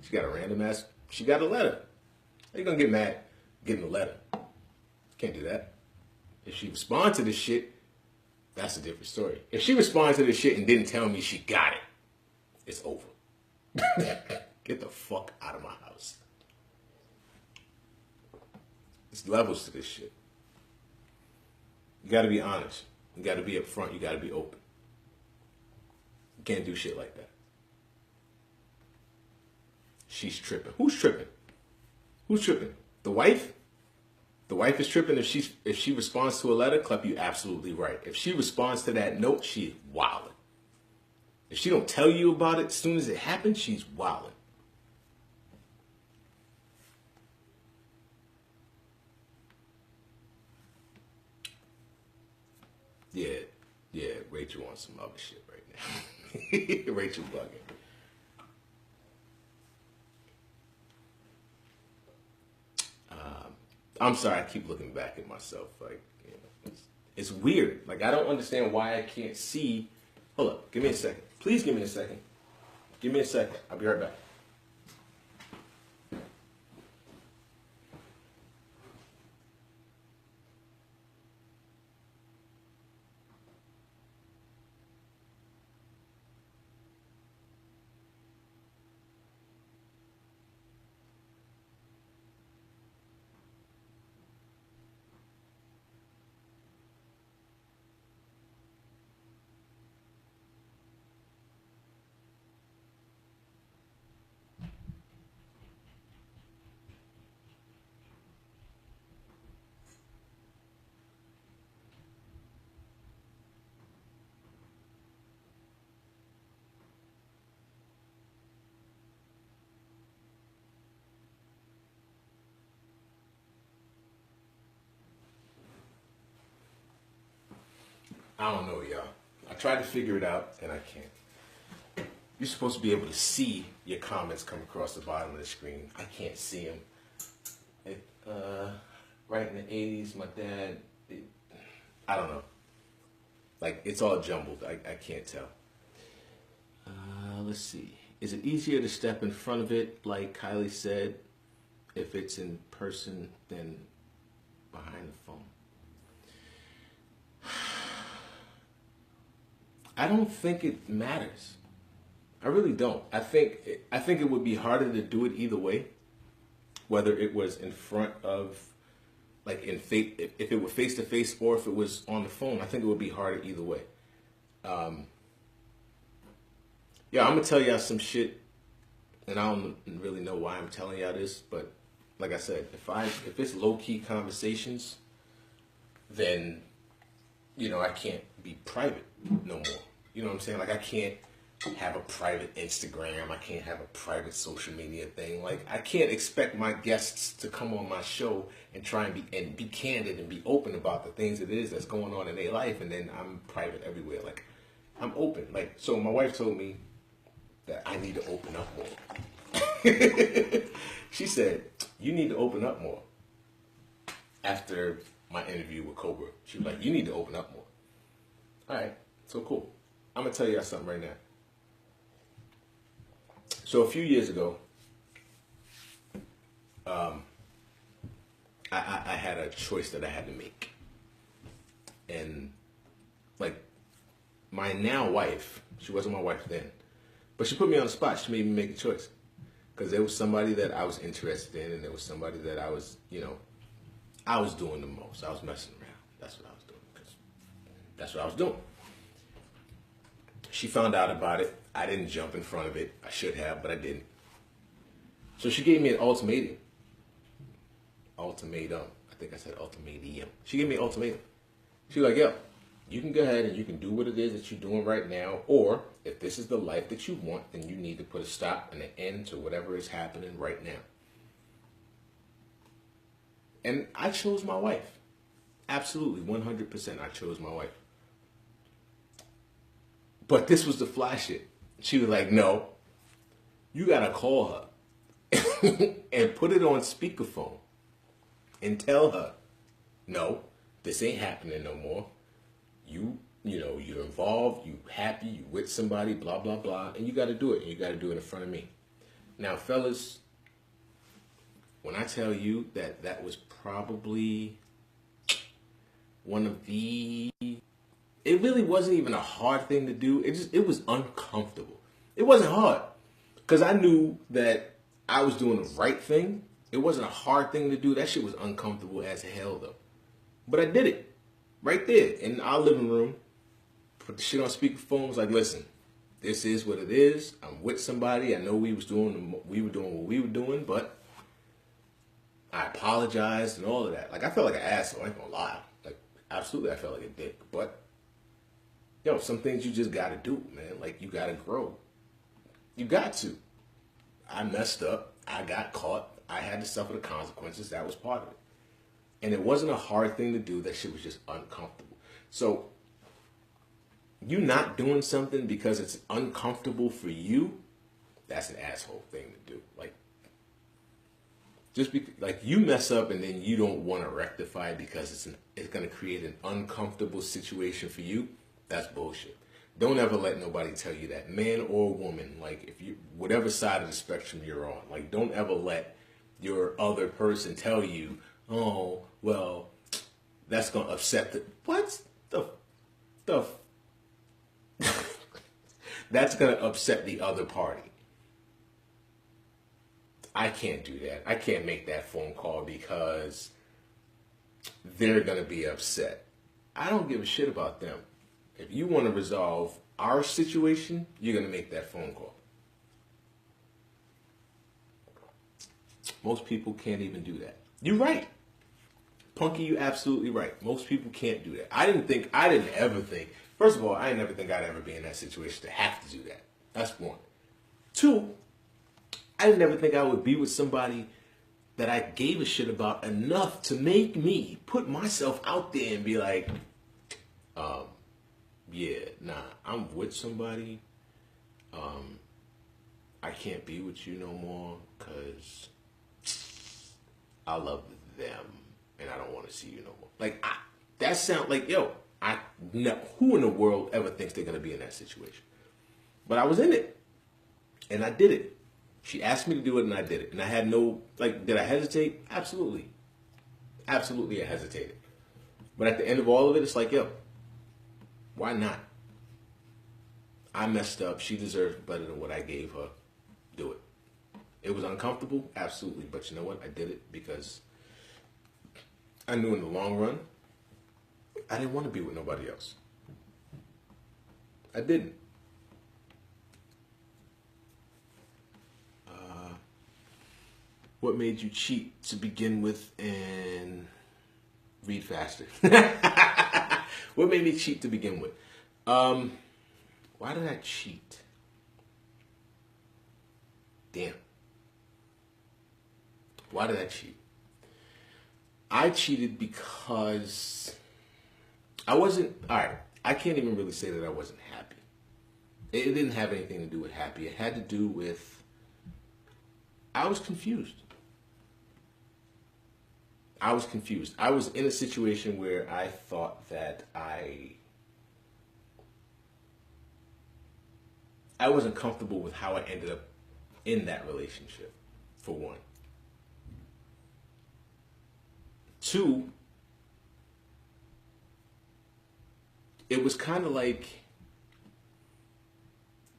She got a letter. How you gonna get mad getting a letter? Can't do that. If she responds to this shit, that's a different story. If she responds to this shit and didn't tell me she got it, it's over. Get the fuck out of my house. There's levels to this shit. You gotta be honest. You gotta be upfront. You gotta be open. You can't do shit like that. She's tripping. Who's tripping? Who's tripping? The wife? The wife is tripping if she responds to a letter. Clep, you absolutely right. If she responds to that note, she is wilding. If she don't tell you about it as soon as it happens, she's wilding. Yeah, Rachel wants some other shit right now. Rachel bugging. I'm sorry, I keep looking back at myself. Like, it's weird. Like, I don't understand why I can't see. Hold up, give me a second. Please give me a second. Give me a second. I'll be right back. I don't know, y'all. I tried to figure it out, and I can't. You're supposed to be able to see your comments come across the bottom of the screen. I can't see them. Right in the 80s, my dad, I don't know. Like, it's all jumbled. I can't tell. Let's see. Is it easier to step in front of it, like Kylie said, if it's in person than behind the phone? I don't think it matters. I really don't. I think it would be harder to do it either way, whether it was in front of, like if it were face to face or if it was on the phone. I think it would be harder either way. Yeah, I'm gonna tell y'all some shit, and I don't really know why I'm telling y'all this, but like I said, if it's low key conversations, then I can't be private no more. You know what I'm saying? Like, I can't have a private Instagram. I can't have a private social media thing. Like, I can't expect my guests to come on my show and try and be candid and be open about the things it is that's going on in their life, and then I'm private everywhere. Like, I'm open. Like, so my wife told me that I need to open up more. She said, you need to open up more. After my interview with Cobra, she was like, you need to open up more. All right, so cool. I'm going to tell y'all something right now. So a few years ago, I had a choice that I had to make. And, like, my now wife, she wasn't my wife then, but she put me on the spot. She made me make a choice. Because there was somebody that I was interested in, and there was somebody that I was, I was doing the most. I was messing around. That's what I was doing. 'Cause that's what I was doing. She found out about it. I didn't jump in front of it. I should have, but I didn't. So she gave me an ultimatum. Ultimatum. I think I said ultimatum. She gave me an ultimatum. She was like, yo, you can go ahead and you can do what it is that you're doing right now, or if this is the life that you want, then you need to put a stop and an end to whatever is happening right now. And I chose my wife. Absolutely, 100% I chose my wife. But this was the fly shit. She was like, no, you gotta call her and put it on speakerphone and tell her, no, this ain't happening no more. You're involved, you happy, you with somebody, blah, blah, blah, and you got to do it, and you got to do it in front of me. Now, fellas, when I tell you that was probably one of the, it really wasn't even a hard thing to do. It was uncomfortable. It wasn't hard because I knew that I was doing the right thing. It wasn't a hard thing to do. That shit was uncomfortable as hell, though. But I did it. Right there in our living room, put the shit on speakerphone. Was like, listen, this is what it is. I'm with somebody. I know we were doing what we were doing, but I apologized and all of that. Like, I felt like an asshole. I ain't gonna lie. Like, absolutely, I felt like a dick. But some things you just gotta do, man. Like, you gotta grow. You got to. I messed up. I got caught. I had to suffer the consequences. That was part of it. And it wasn't a hard thing to do. That shit was just uncomfortable. So, you not doing something because it's uncomfortable for you, that's an asshole thing to do. Like, just like you mess up and then you don't want to rectify it because it's going to create an uncomfortable situation for you. That's bullshit. Don't ever let nobody tell you that, man or woman. Like, if you, whatever side of the spectrum you're on, like, don't ever let your other person tell you, oh, well, that's going to upset the, what the that's going to upset the other party. I can't do that. I can't make that phone call because they're going to be upset. I don't give a shit about them. If you want to resolve our situation, you're going to make that phone call. Most people can't even do that. You're right. Punky, you're absolutely right. Most people can't do that. I didn't ever think, first of all, I didn't ever think I'd ever be in that situation to have to do that. That's one. Two, I didn't ever think I would be with somebody that I gave a shit about enough to make me put myself out there and be like, yeah, nah, I'm with somebody. I can't be with you no more because I love them and I don't want to see you no more. Like, that sound like, yo, no, who in the world ever thinks they're going to be in that situation? But I was in it and I did it. She asked me to do it and I did it. And I had no, like, did I hesitate? Absolutely. Absolutely, I hesitated. But at the end of all of it, it's like, yo, why not? I messed up. She deserves better than what I gave her. Do it. It was uncomfortable, absolutely. But you know what? I did it because I knew in the long run, I didn't want to be with nobody else. I didn't. What made you cheat to begin with and read faster? What made me cheat to begin with? Why did I cheat? Damn. Why did I cheat? I cheated because I wasn't, all right, I can't even really say that I wasn't happy. It didn't have anything to do with happy. It had to do with, I was confused. I was confused. I was in a situation where I thought that I wasn't comfortable with how I ended up in that relationship, for one. Two, it was kind of like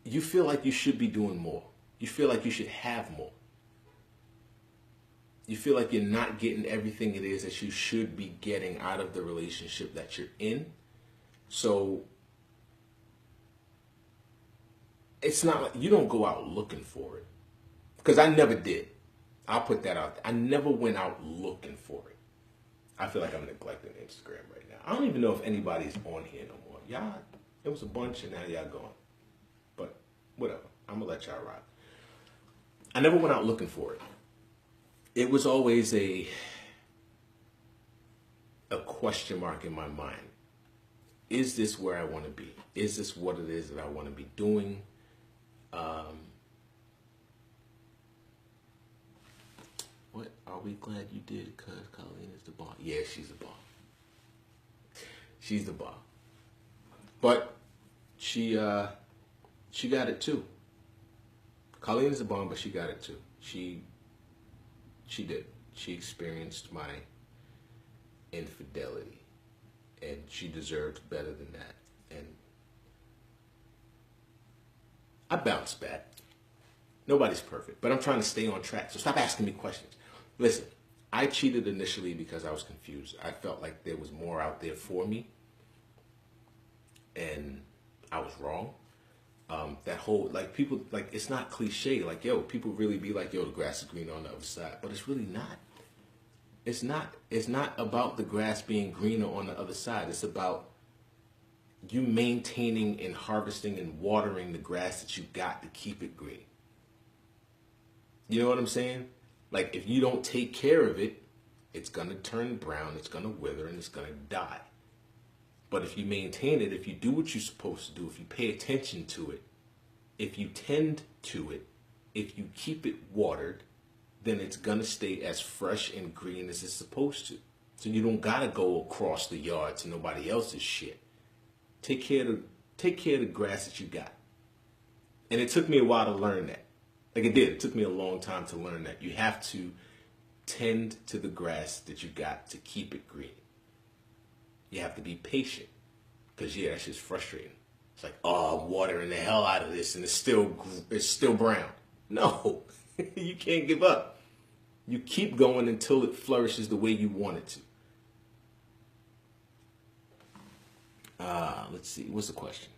you feel like you should be doing more. You feel like you should have more. You feel like you're not getting everything it is that you should be getting out of the relationship that you're in. So it's not like you don't go out looking for it. Because I never did. I'll put that out there. I never went out looking for it. I feel like I'm neglecting Instagram right now. I don't even know if anybody's on here no more. Y'all, it was a bunch and now y'all gone. But whatever. I'm going to let y'all rock. I never went out looking for it. It was always a question mark in my mind. Is this where I want to be? Is this what it is that I want to be doing? What are we glad you did? Because Colleen is the boss. Yeah, she's the boss. She's the boss. But she got it too. Colleen is the bomb, but she got it too. She did. She experienced my infidelity, and she deserved better than that. And I bounced back. Nobody's perfect, but I'm trying to stay on track. So stop asking me questions. Listen, I cheated initially because I was confused. I felt like there was more out there for me, and I was wrong. That whole, like, people, like, it's not cliche. Like, yo, people really be like, yo, the grass is greener on the other side. But it's really not. It's not. It's not about the grass being greener on the other side. It's about you maintaining and harvesting and watering the grass that you got to keep it green. You know what I'm saying? Like, if you don't take care of it, it's going to turn brown, it's going to wither, and it's going to die. But if you maintain it, if you do what you're supposed to do, if you pay attention to it, if you tend to it, if you keep it watered, then it's going to stay as fresh and green as it's supposed to. So you don't got to go across the yard to nobody else's shit. Take care of the grass that you got. And it took me a while to learn that. Like, it did. It took me a long time to learn that. You have to tend to the grass that you got to keep it green. You have to be patient. Because, yeah, that's just frustrating. It's like, oh, I'm watering the hell out of this and it's still brown. No, you can't give up. You keep going until it flourishes the way you want it to. Let's see. What's the question?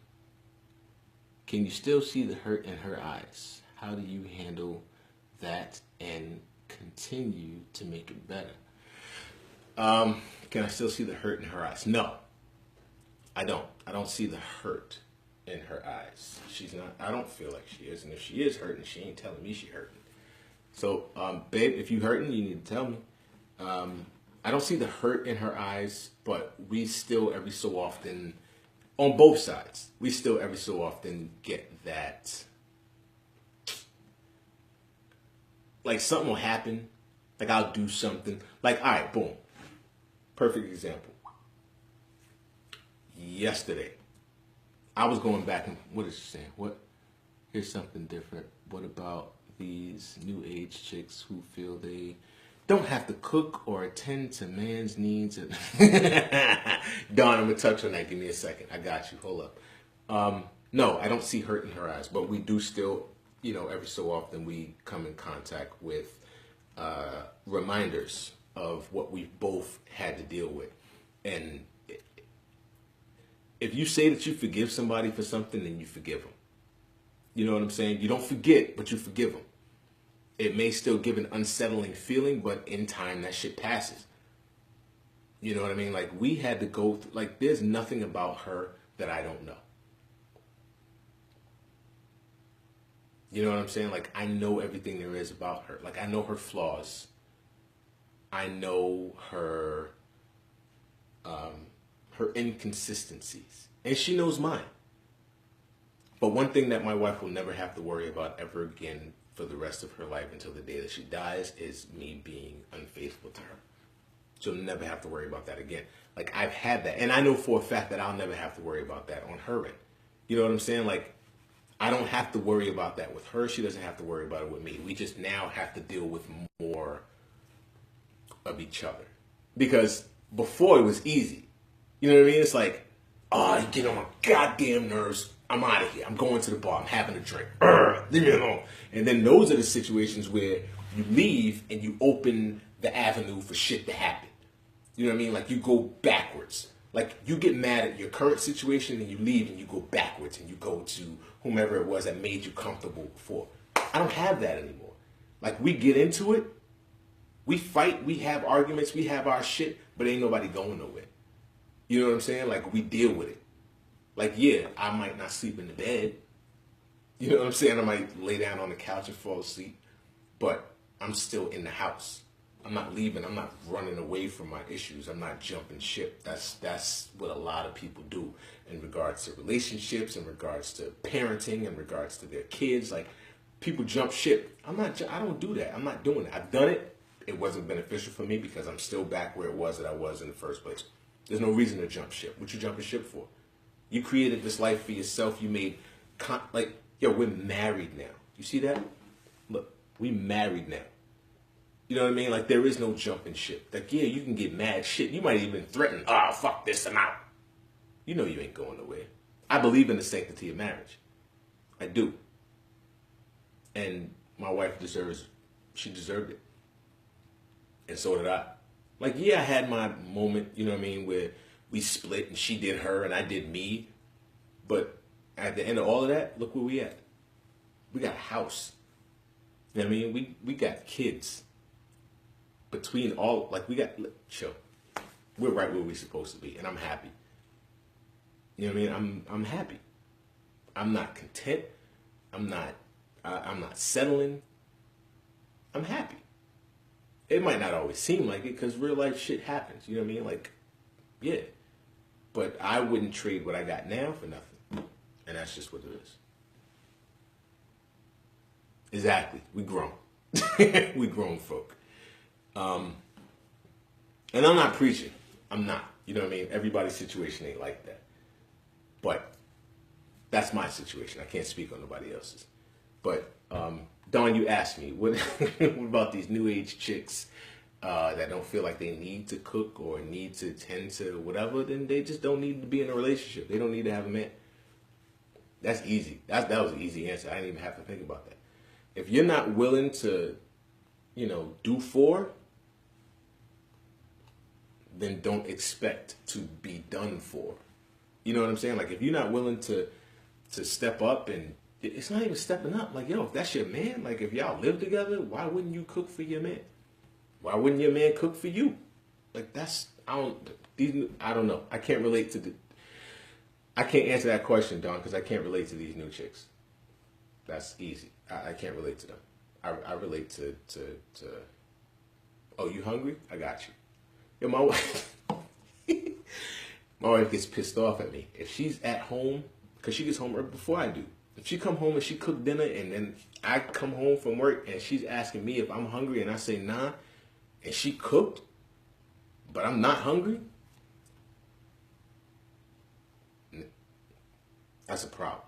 Can you still see the hurt in her eyes? How do you handle that and continue to make it better? Can I still see the hurt in her eyes? No, I don't. I don't see the hurt in her eyes. She's not, I don't feel like she is. And if she is hurting, she ain't telling me she hurting. So, babe, if you hurting, you need to tell me. I don't see the hurt in her eyes, but we still every so often on both sides, we still every so often get that. Like something will happen, like I'll do something. Like, all right, boom. Perfect example. Yesterday, I was going back and what is she saying? What? Here's something different. What about these new age chicks who feel they don't have to cook or attend to man's needs? Dawn, I'm gonna touch on that. Give me a second. I got you. Hold up. No, I don't see hurt in her eyes, but we do still, every so often we come in contact with reminders of what we've both had to deal with. And if you say that you forgive somebody for something, then you forgive them. You know what I'm saying? You don't forget, but you forgive them. It may still give an unsettling feeling, but in time that shit passes. You know what I mean? Like we had to go through, like there's nothing about her that I don't know. You know what I'm saying? Like I know everything there is about her. Like I know her flaws. I know her inconsistencies. And she knows mine. But one thing that my wife will never have to worry about ever again for the rest of her life until the day that she dies is me being unfaithful to her. She'll never have to worry about that again. Like I've had that. And I know for a fact that I'll never have to worry about that on her end. You know what I'm saying? Like I don't have to worry about that with her. She doesn't have to worry about it with me. We just now have to deal with more of each other. Because before it was easy. You know what I mean? It's like, oh, you get on my goddamn nerves. I'm out of here. I'm going to the bar. I'm having a drink. Leave me alone. And then those are the situations where you leave and you open the avenue for shit to happen. You know what I mean? Like you go backwards. Like you get mad at your current situation and you leave and you go backwards and you go to whomever it was that made you comfortable before. I don't have that anymore. Like we get into it. We fight. We have arguments. We have our shit. But ain't nobody going nowhere. You know what I'm saying? Like we deal with it. Like, yeah, I might not sleep in the bed. You know what I'm saying? I might lay down on the couch and fall asleep. But I'm still in the house. I'm not leaving. I'm not running away from my issues. I'm not jumping ship. That's what a lot of people do in regards to relationships, in regards to parenting, in regards to their kids. Like, people jump ship. I don't do that. I'm not doing it. I've done it. It wasn't beneficial for me because I'm still back where it was that I was in the first place. There's no reason to jump ship. What you jumping ship for? You created this life for yourself. You made, we're married now. You see that? Look, we married now. You know what I mean? Like, there is no jumping ship. Like, yeah, you can get mad shit. You might even threaten, fuck this, I'm out. You know you ain't going nowhere. I believe in the sanctity of marriage. I do. And my wife she deserved it. And so did I. Like, yeah, I had my moment, you know what I mean, where we split and she did her and I did me. But at the end of all of that, look where we at. We got a house. You know what I mean? We got kids. Between all, chill. We're right where we're supposed to be, and I'm happy. You know what I mean? I'm happy. I'm not content. I'm not settling. I'm happy. It might not always seem like it because real life shit happens. You know what I mean? Like, yeah. But I wouldn't trade what I got now for nothing. And that's just what it is. Exactly. We grown. We grown folk. And I'm not preaching. I'm not. You know what I mean? Everybody's situation ain't like that. But that's my situation. I can't speak on nobody else's. But Dawn, you asked me, what about these new age chicks that don't feel like they need to cook or need to tend to whatever? Then they just don't need to be in a relationship. They don't need to have a man. That's easy. That was an easy answer. I didn't even have to think about that. If you're not willing to, do for, then don't expect to be done for. You know what I'm saying? Like, if you're not willing to step up, and it's not even stepping up. Like, if that's your man, like, if y'all live together, why wouldn't you cook for your man? Why wouldn't your man cook for you? Like, I don't know. I can't relate to I can't answer that question, Don, because I can't relate to these new chicks. That's easy. I can't relate to them. I relate to oh, you hungry? I got you. Yo, my wife, My wife gets pissed off at me. If she's at home, because she gets home right before I do. If she come home and she cook dinner and then I come home from work and she's asking me if I'm hungry and I say nah, and she cooked, but I'm not hungry, that's a problem.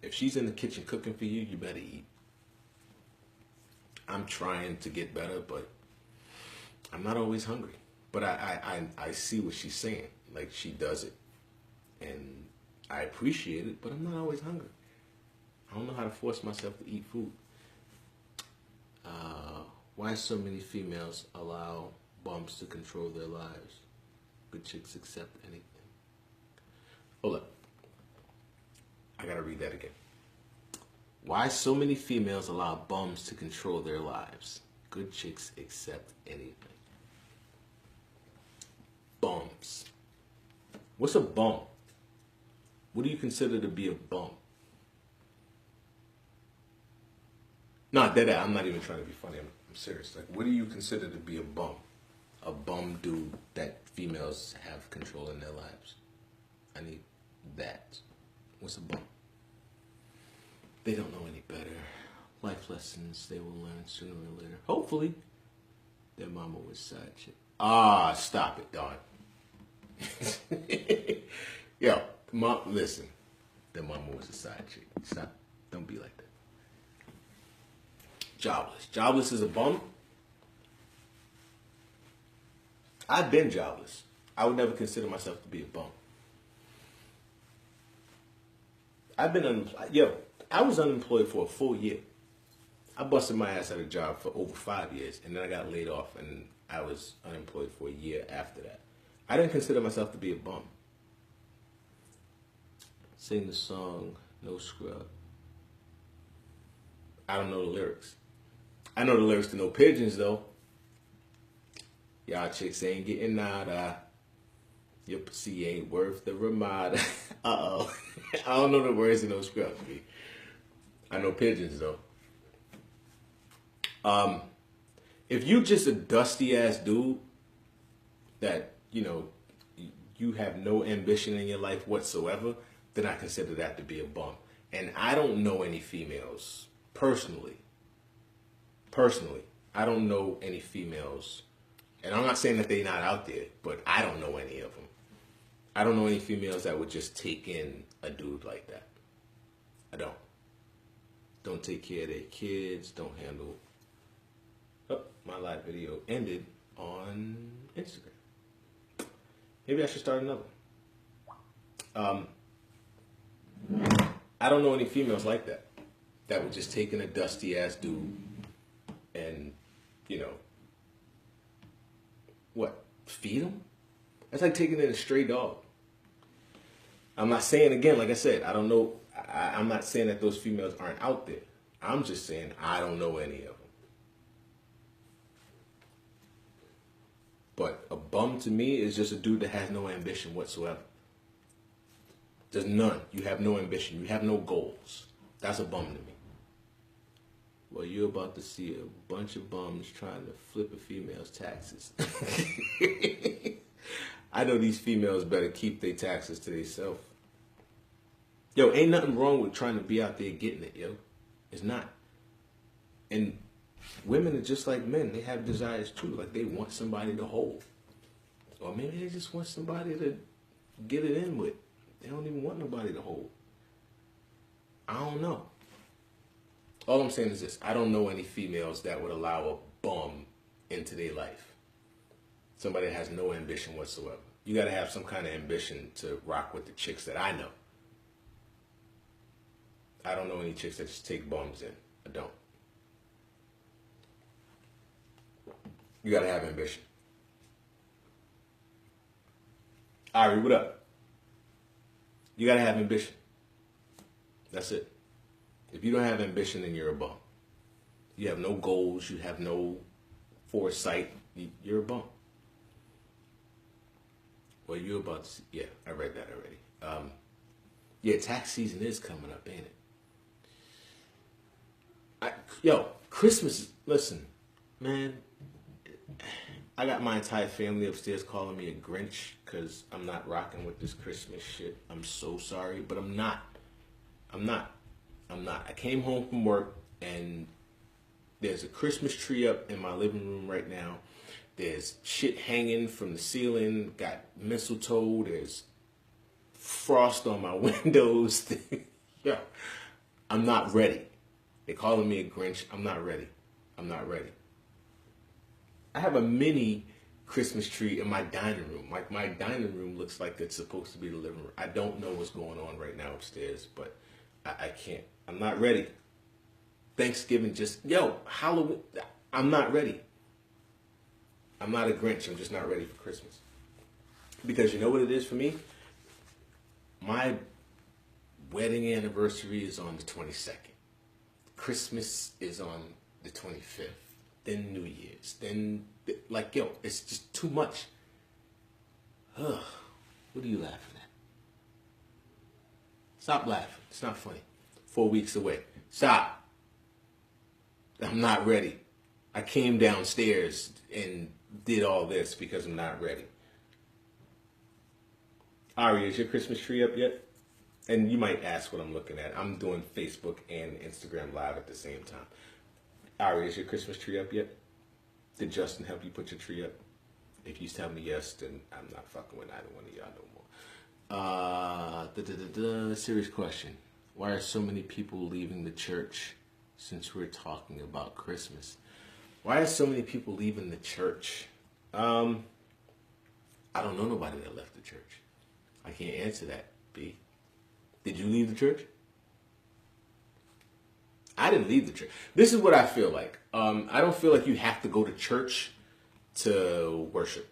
If she's in the kitchen cooking for you, you better eat. I'm trying to get better, but I'm not always hungry. But I see what she's saying. Like, she does it. And I appreciate it, but I'm not always hungry. I don't know how to force myself to eat food. Why so many females allow bums to control their lives? Good chicks accept anything. Hold up. I gotta read that again. Why so many females allow bums to control their lives? Good chicks accept anything. Bums. What's a bum? What do you consider to be a bum? Not that I'm not even trying to be funny. I'm serious. Like, what do you consider to be a bum? A bum dude that females have control in their lives. I need that. What's a bum? They don't know any better. Life lessons they will learn sooner or later. Hopefully, their mama was side chick. Ah, stop it, Don. Yo, mom, listen. Their mama was a side chick. Stop. Don't be like that. Jobless. Jobless is a bum. I've been jobless. I would never consider myself to be a bum. I've been unemployed. I was unemployed for a full year. I busted my ass at a job for over 5 years, and then I got laid off, and I was unemployed for a year after that. I didn't consider myself to be a bum. Sing the song, No Scrub. I don't know the lyrics. I know the lyrics to No Pigeons, though. Y'all chicks ain't getting nada. Your pussy ain't worth the Ramada. Uh-oh. I don't know the words to No Scrubs, B. I know Pigeons, though. If you just a dusty ass dude that, you have no ambition in your life whatsoever, then I consider that to be a bum. And I don't know any females personally. I don't know any females, and I'm not saying that they're not out there, but I don't know any of them. I don't know any females that would just take in a dude like that. I don't. Don't take care of their kids, don't handle. Oh, my live video ended on Instagram. Maybe I should start another one. I don't know any females like that would just take in a dusty ass dude and, feed him? That's like taking in a stray dog. I'm not saying, again, like I said, I don't know. I'm not saying that those females aren't out there. I'm just saying I don't know any of them. But a bum to me is just a dude that has no ambition whatsoever. There's none. You have no ambition. You have no goals. That's a bum to me. Well, you're about to see a bunch of bums trying to flip a female's taxes. I know these females better keep their taxes to themselves. Yo, ain't nothing wrong with trying to be out there getting it, yo. It's not. And women are just like men. They have desires too. Like, they want somebody to hold. Or maybe they just want somebody to get it in with. They don't even want nobody to hold. I don't know. All I'm saying is this. I don't know any females that would allow a bum into their life. Somebody that has no ambition whatsoever. You got to have some kind of ambition to rock with the chicks that I know. I don't know any chicks that just take bums in. I don't. You got to have ambition. Ari, what up? You got to have ambition. That's it. If you don't have ambition, then you're a bum. You have no goals. You have no foresight. You're a bum. Well, you're about to see. Yeah, I read that already. Yeah, tax season is coming up, ain't it? Christmas, listen, man, I got my entire family upstairs calling me a Grinch because I'm not rocking with this Christmas shit. I'm so sorry, but I'm not. I'm not. I'm not. I came home from work and there's a Christmas tree up in my living room right now. There's shit hanging from the ceiling. Got mistletoe. There's frost on my windows. Yo, I'm not ready. They're calling me a Grinch. I'm not ready. I'm not ready. I have a mini Christmas tree in my dining room. Like, my dining room looks like it's supposed to be the living room. I don't know what's going on right now upstairs, but I can't. I'm not ready. Thanksgiving Halloween. I'm not ready. I'm not a Grinch. I'm just not ready for Christmas. Because you know what it is for me? My wedding anniversary is on the 22nd. Christmas is on the 25th. Then New Year's. Then, it's just too much. Ugh. What are you laughing at? Stop laughing. It's not funny. 4 weeks away. Stop. I'm not ready. I came downstairs and did all this because I'm not ready. Ari, is your Christmas tree up yet? And you might ask what I'm looking at. I'm doing Facebook and Instagram Live at the same time. Ari, is your Christmas tree up yet? Did Justin help you put your tree up? If you tell me yes, then I'm not fucking with either one of y'all no more. Serious question. Why are so many people leaving the church since we're talking about Christmas? Why are so many people leaving the church? I don't know nobody that left the church. I can't answer that, B. Did you leave the church? I didn't leave the church. This is what I feel like. I don't feel like you have to go to church to worship.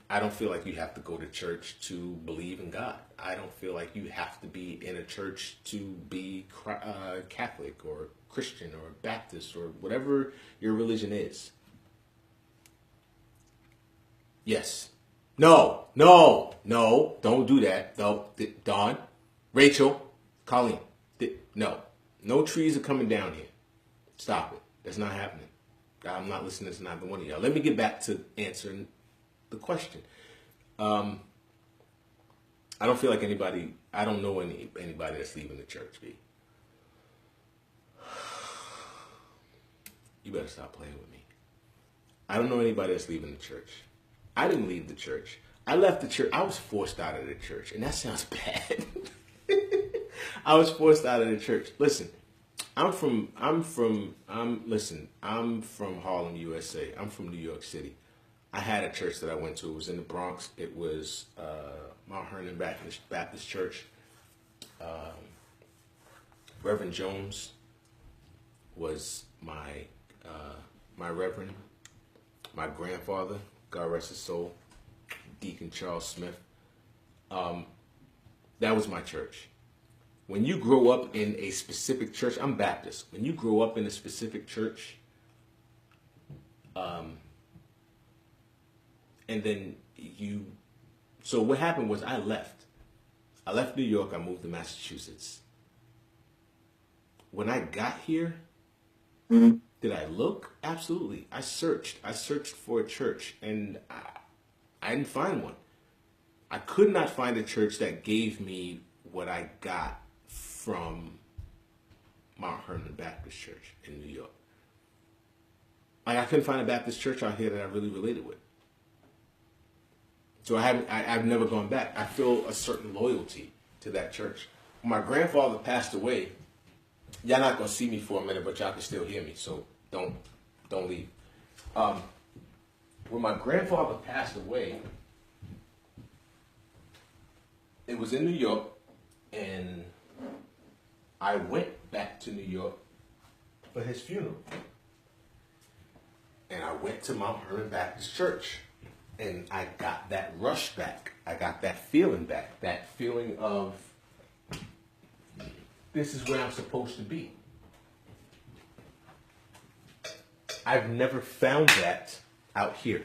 I don't feel like you have to go to church to believe in God. I don't feel like you have to be in a church to be Catholic or Christian or Baptist or whatever your religion is. Yes. No. Don't do that. No. Dawn, Rachel, Colleen. No. No trees are coming down here. Stop it. That's not happening. I'm not listening to neither one of y'all. Let me get back to answering the question. I don't feel like anybody, I don't know anybody that's leaving the church, B. You better stop playing with me. I don't know anybody that's leaving the church. I didn't leave the church. I left the church. I was forced out of the church, and that sounds bad. I was forced out of the church. Listen, I'm from Harlem, USA. I'm from New York City. I had a church that I went to. It was in the Bronx. It was Mount Hernon Baptist Church. Reverend Jones was my reverend. My grandfather, God rest his soul, Deacon Charles Smith. That was my church. When you grow up in a specific church, I'm Baptist. When you grow up in a specific church, and then so what happened was I left New York, I moved to Massachusetts. When I got here, did I look? Absolutely. I searched for a church, and I didn't find one. I could not find a church that gave me what I got from Mount Hernon Baptist Church in New York. I couldn't find a Baptist church out here that I really related with. So I've never gone back. I feel a certain loyalty to that church. When my grandfather passed away, y'all not gonna see me for a minute, but y'all can still hear me, so don't leave. When my grandfather passed away, it was in New York, and I went back to New York for his funeral. And I went to Mount Hernon Baptist Church. And I got that rush back. I got that feeling back. That feeling of, this is where I'm supposed to be. I've never found that out here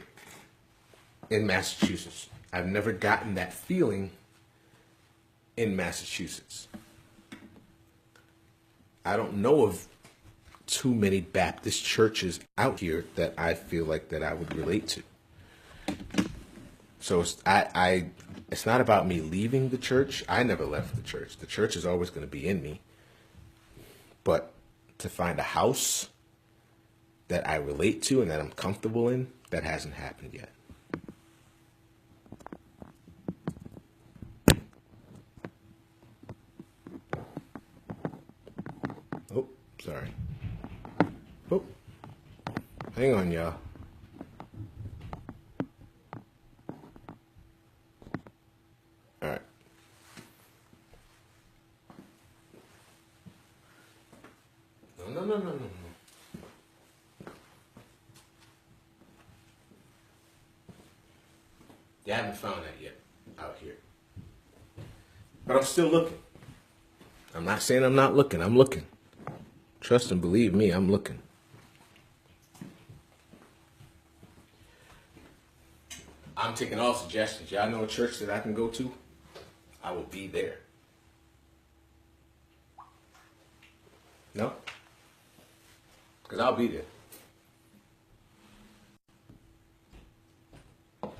in Massachusetts. I've never gotten that feeling in Massachusetts. I don't know of too many Baptist churches out here that I feel like that I would relate to. So it's not about me leaving the church. I never left the church. The church is always going to be in me. But to find a house that I relate to and that I'm comfortable in, that hasn't happened yet. Oh, sorry. Oh, hang on, y'all. All right. No. You haven't found that yet out here. But I'm still looking. I'm not saying I'm not looking. I'm looking. Trust and believe me, I'm looking. I'm taking all suggestions. Y'all know a church that I can go to? I will be there. No? Because I'll be there.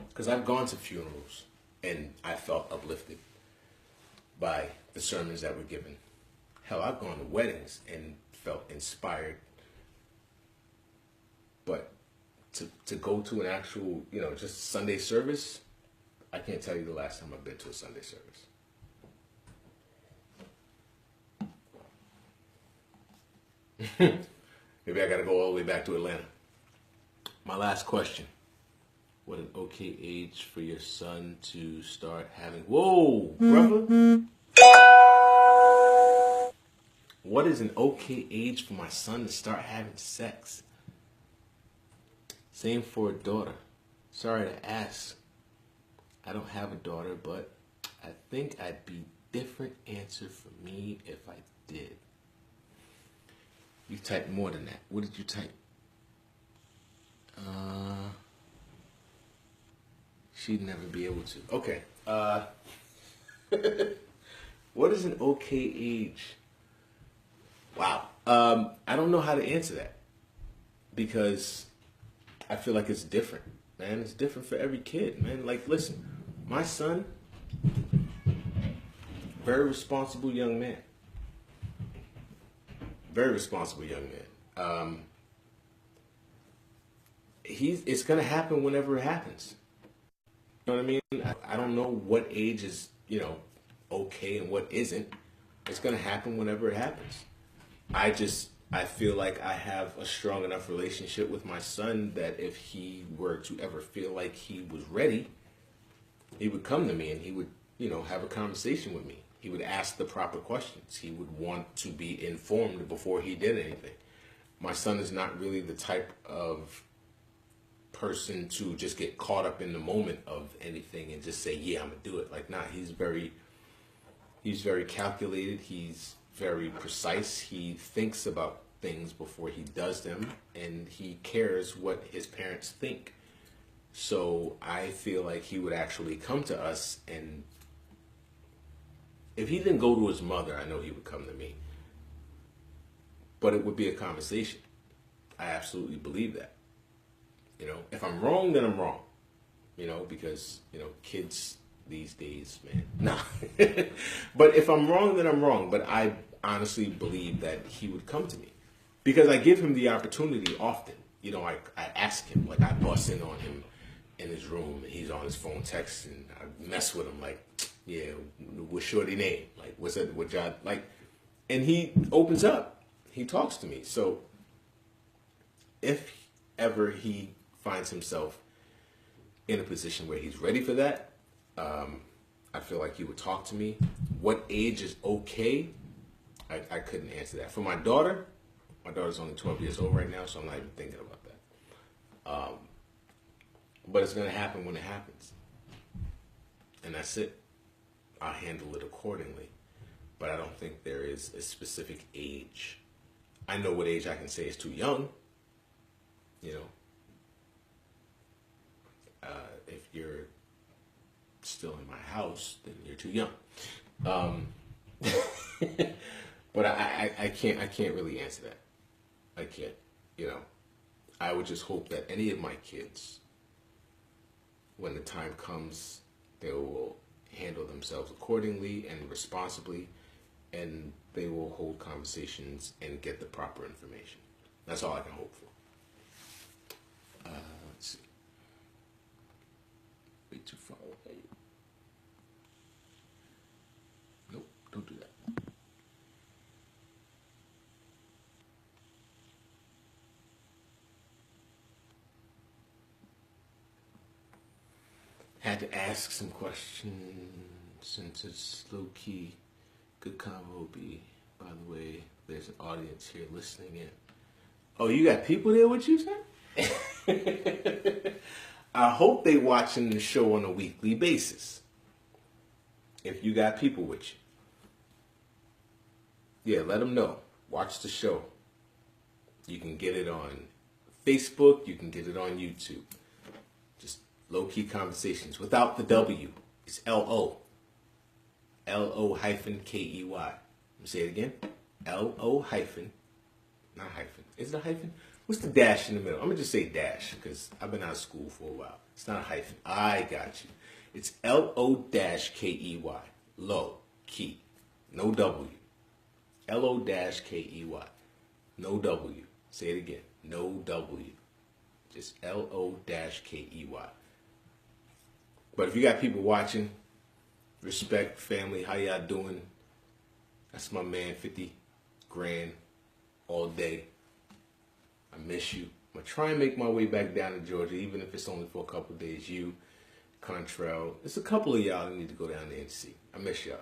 Because I've gone to funerals and I felt uplifted by the sermons that were given. Hell, I've gone to weddings and felt inspired. But to go to an actual, just Sunday service, I can't tell you the last time I've been to a Sunday service. Maybe I got to go all the way back to Atlanta. My last question. What an okay age for your son to start having... Whoa, brother. What is an okay age for my son to start having sex? Same for a daughter. Sorry to ask. I don't have a daughter, but I think I'd be different answer for me if I did. You typed more than that. What did you type? She'd never be able to. Okay. What is an okay age? Wow. I don't know how to answer that because I feel like it's different, man. It's different for every kid, man. Like, listen, my son, very responsible young man. Very responsible young man. It's gonna happen whenever it happens. You know what I mean? I don't know what age is, okay and what isn't. It's gonna happen whenever it happens. I feel like I have a strong enough relationship with my son that if he were to ever feel like he was ready, he would come to me and he would, have a conversation with me. He would ask the proper questions. He would want to be informed before he did anything. My son is not really the type of person to just get caught up in the moment of anything and just say, yeah, I'm gonna do it. Like, nah, he's very calculated. He's very precise. He thinks about things before he does them, and he cares what his parents think. So I feel like he would actually come to us, and if he didn't go to his mother, I know he would come to me. But it would be a conversation. I absolutely believe that. If I'm wrong, then I'm wrong. Because, kids these days, man. Nah. But if I'm wrong, then I'm wrong. But I honestly believe that he would come to me. Because I give him the opportunity often. I ask him, like I bust in on him in his room and he's on his phone texting. I mess with him like, yeah, what's shorty name? Like, what's that? What y'all like? And he opens up. He talks to me. So if ever he finds himself in a position where he's ready for that, I feel like he would talk to me. What age is okay? I couldn't answer that. For my daughter's only 12 years old right now, so I'm not even thinking about that. But it's going to happen when it happens. And that's it. I'll handle it accordingly. But I don't think there is a specific age. I know what age I can say is too young. If you're still in my house, then you're too young. But I can't really answer that. I can't. I would just hope that any of my kids when the time comes, they will handle themselves accordingly and responsibly, and they will hold conversations and get the proper information. That's all I can hope for. Let's see. Way too far away. Nope, don't do that. Had to ask some questions since it's low key. Good convo, B. By the way, there's an audience here listening in. Oh, you got people there? What you said? I hope they watching the show on a weekly basis. If you got people with you, yeah, let them know. Watch the show. You can get it on Facebook. You can get it on YouTube. Just low-key conversations without the W. It's L-O. L-O-K-E-Y. Let me say it again. L-O hyphen. Not hyphen. Is it a hyphen? What's the dash in the middle? I'm going to just say dash because I've been out of school for a while. It's not a hyphen. I got you. It's L-O-K-E-Y. Low. Key. No W. L-O-K-E-Y. No W. Say it again. No W. Just L-O-K-E-Y. But if you got people watching, respect, family, how y'all doing? That's my man, 50 grand all day. I miss you. I'm going to try and make my way back down to Georgia, even if it's only for a couple of days. You, Contrail. There's a couple of y'all that need to go down there and see. I miss y'all.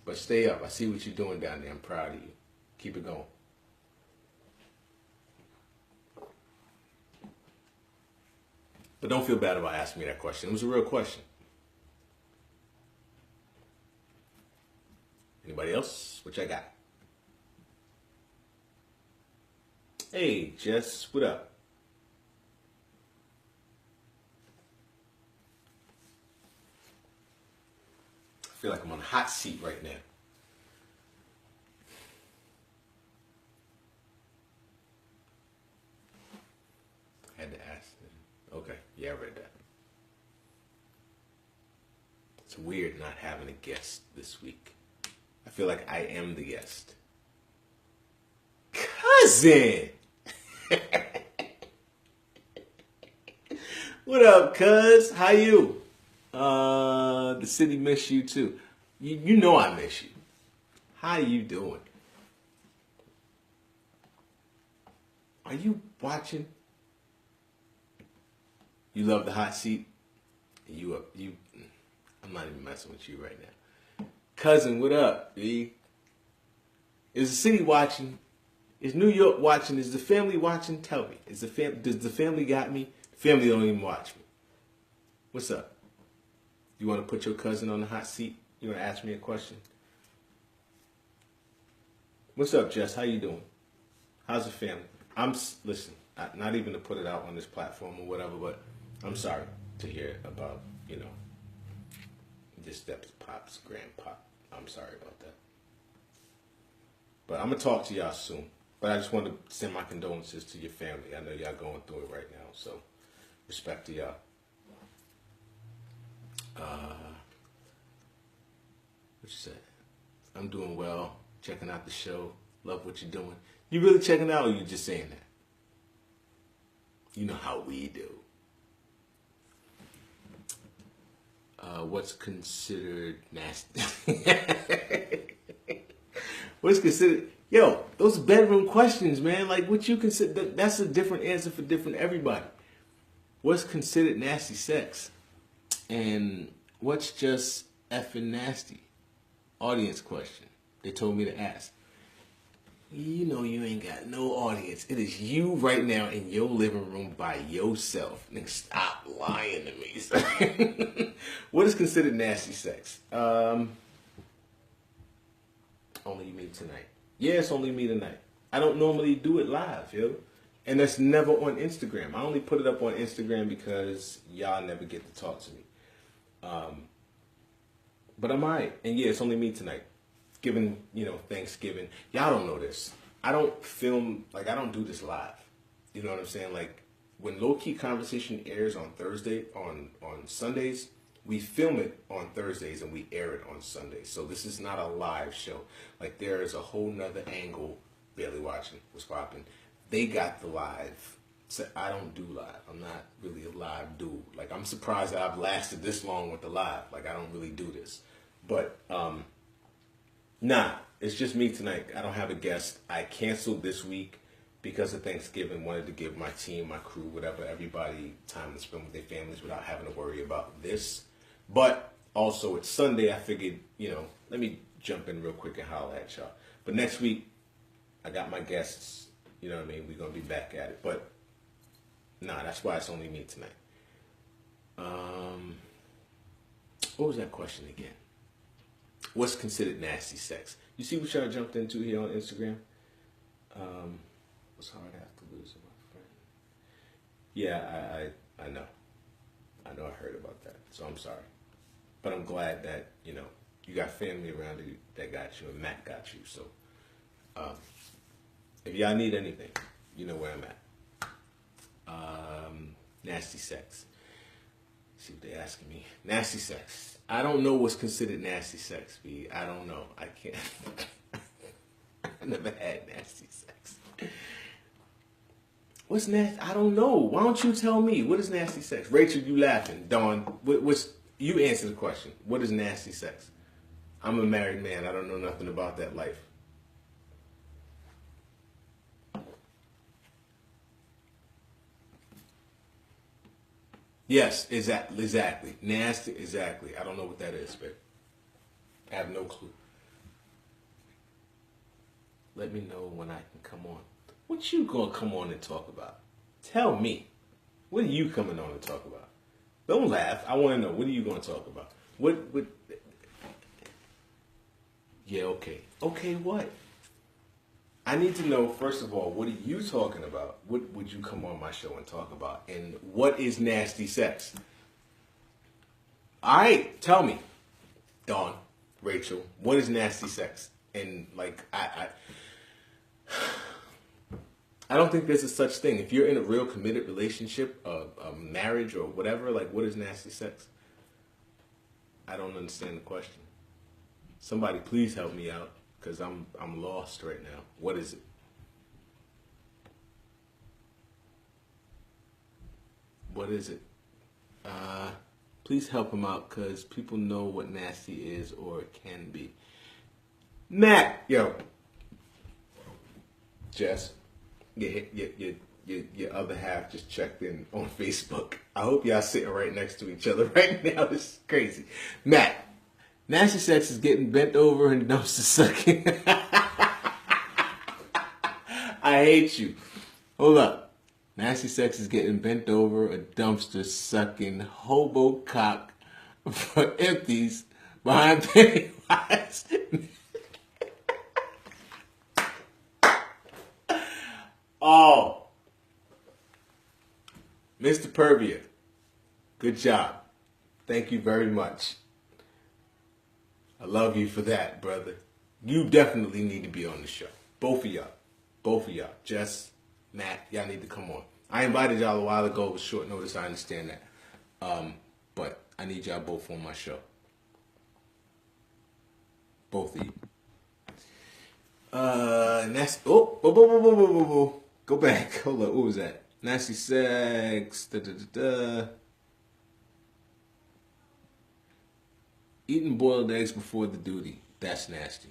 But stay up. I see what you're doing down there. I'm proud of you. Keep it going. But don't feel bad about asking me that question. It was a real question. Anybody else? What y'all got? Hey, Jess, what up? I feel like I'm on a hot seat right now. Had to ask. Okay, yeah, I read that. It's weird not having a guest this week. I feel like I am the guest. Cousin! What up, cuz? How you? The city miss you too. You know I miss you. How you doing? Are you watching? You love the hot seat? I'm not even messing with you right now. Cousin, what up, B? Is the city watching? Is New York watching? Is the family watching? Tell me. Does the family got me? Family don't even watch me. What's up? You want to put your cousin on the hot seat? You want to ask me a question? What's up, Jess? How you doing? How's the family? Listen, not even to put it out on this platform or whatever, but I'm sorry to hear about, your step-pop's grandpa. I'm sorry about that. But I'm going to talk to y'all soon. But I just want to send my condolences to your family. I know y'all going through it right now, so respect to y'all. What you said? I'm doing well. Checking out the show. Love what you're doing. You really checking out, or you just saying that? You know how we do. What's considered nasty? What's considered? Yo, those bedroom questions, man. Like, what you consider? That's a different answer for different everybody. What's considered nasty sex? And what's just effing nasty? Audience question. They told me to ask. You know you ain't got no audience. It is you right now in your living room by yourself. Nigga, stop lying to me. What is considered nasty sex? Only me tonight. Yeah, it's only me tonight. I don't normally do it live, yo. And that's never on Instagram. I only put it up on Instagram because y'all never get to talk to me. But I'm alright. And yeah, it's only me tonight. Given, Thanksgiving. Y'all don't know this. I don't film, I don't do this live. You know what I'm saying? Like, when Low Key Conversation airs on Sundays, we film it on Thursdays and we air it on Sundays. So this is not a live show. Like, there is a whole nother angle. Barely watching, what's popping. They got the live. So I don't do live. I'm not really a live dude. Like, I'm surprised that I've lasted this long with the live. Like, I don't really do this. But nah, it's just me tonight. I don't have a guest. I canceled this week because of Thanksgiving. Wanted to give my team, my crew, whatever, everybody time to spend with their families without having to worry about this. But also, it's Sunday. I figured, let me jump in real quick and holler at y'all. But next week, I got my guests. You know what I mean? We're going to be back at it. But, nah, that's why it's only me tonight. What was that question again? What's considered nasty sex? You see what y'all jumped into here on Instagram? What's hard after losing my friend? Yeah, I know. I know I heard about that. So I'm sorry. But I'm glad that, you got family around you that got you and Matt got you. So, if y'all need anything, you know where I'm at. Nasty sex. See what they're asking me. Nasty sex. I don't know what's considered nasty sex, B. I don't know. I can't. I never had nasty sex. What's nasty? I don't know. Why don't you tell me? What is nasty sex? Rachel, you laughing. Dawn, you answer the question. What is nasty sex? I'm a married man. I don't know nothing about that life. Yes, exactly. Nasty, exactly. I don't know what that is, but I have no clue. Let me know when I can come on. What you gonna come on and talk about? Tell me. What are you coming on to talk about? Don't laugh. I want to know. What are you gonna talk about? What? Yeah, okay. Okay, what? I need to know, first of all, what are you talking about? What would you come on my show and talk about? And what is nasty sex? All right, tell me, Dawn, Rachel, what is nasty sex? And, like, I don't think there's a such thing. If you're in a real committed relationship, a marriage or whatever, like, what is nasty sex? I don't understand the question. Somebody please help me out. Because I'm lost right now. What is it? What is it? Please help him out because people know what nasty is or it can be. Matt, yo. Jess, your other half just checked in on Facebook. I hope y'all sitting right next to each other right now. This is crazy. Matt. Nasty sex is getting bent over and dumpster sucking. I hate you. Hold up. Nasty sex is getting bent over a dumpster sucking hobo cock for empties behind Pennywise. Oh. Mr. Pervia. Good job. Thank you very much. I love you for that, brother. You definitely need to be on the show. Both of y'all. Both of y'all. Jess, Matt, y'all need to come on. I invited y'all a while ago with short notice. I understand that. But I need y'all both on my show. Both of you. And that's... Oh. Go back. Hold up. What was that? Nasty sex. Eating boiled eggs before the duty. That's nasty.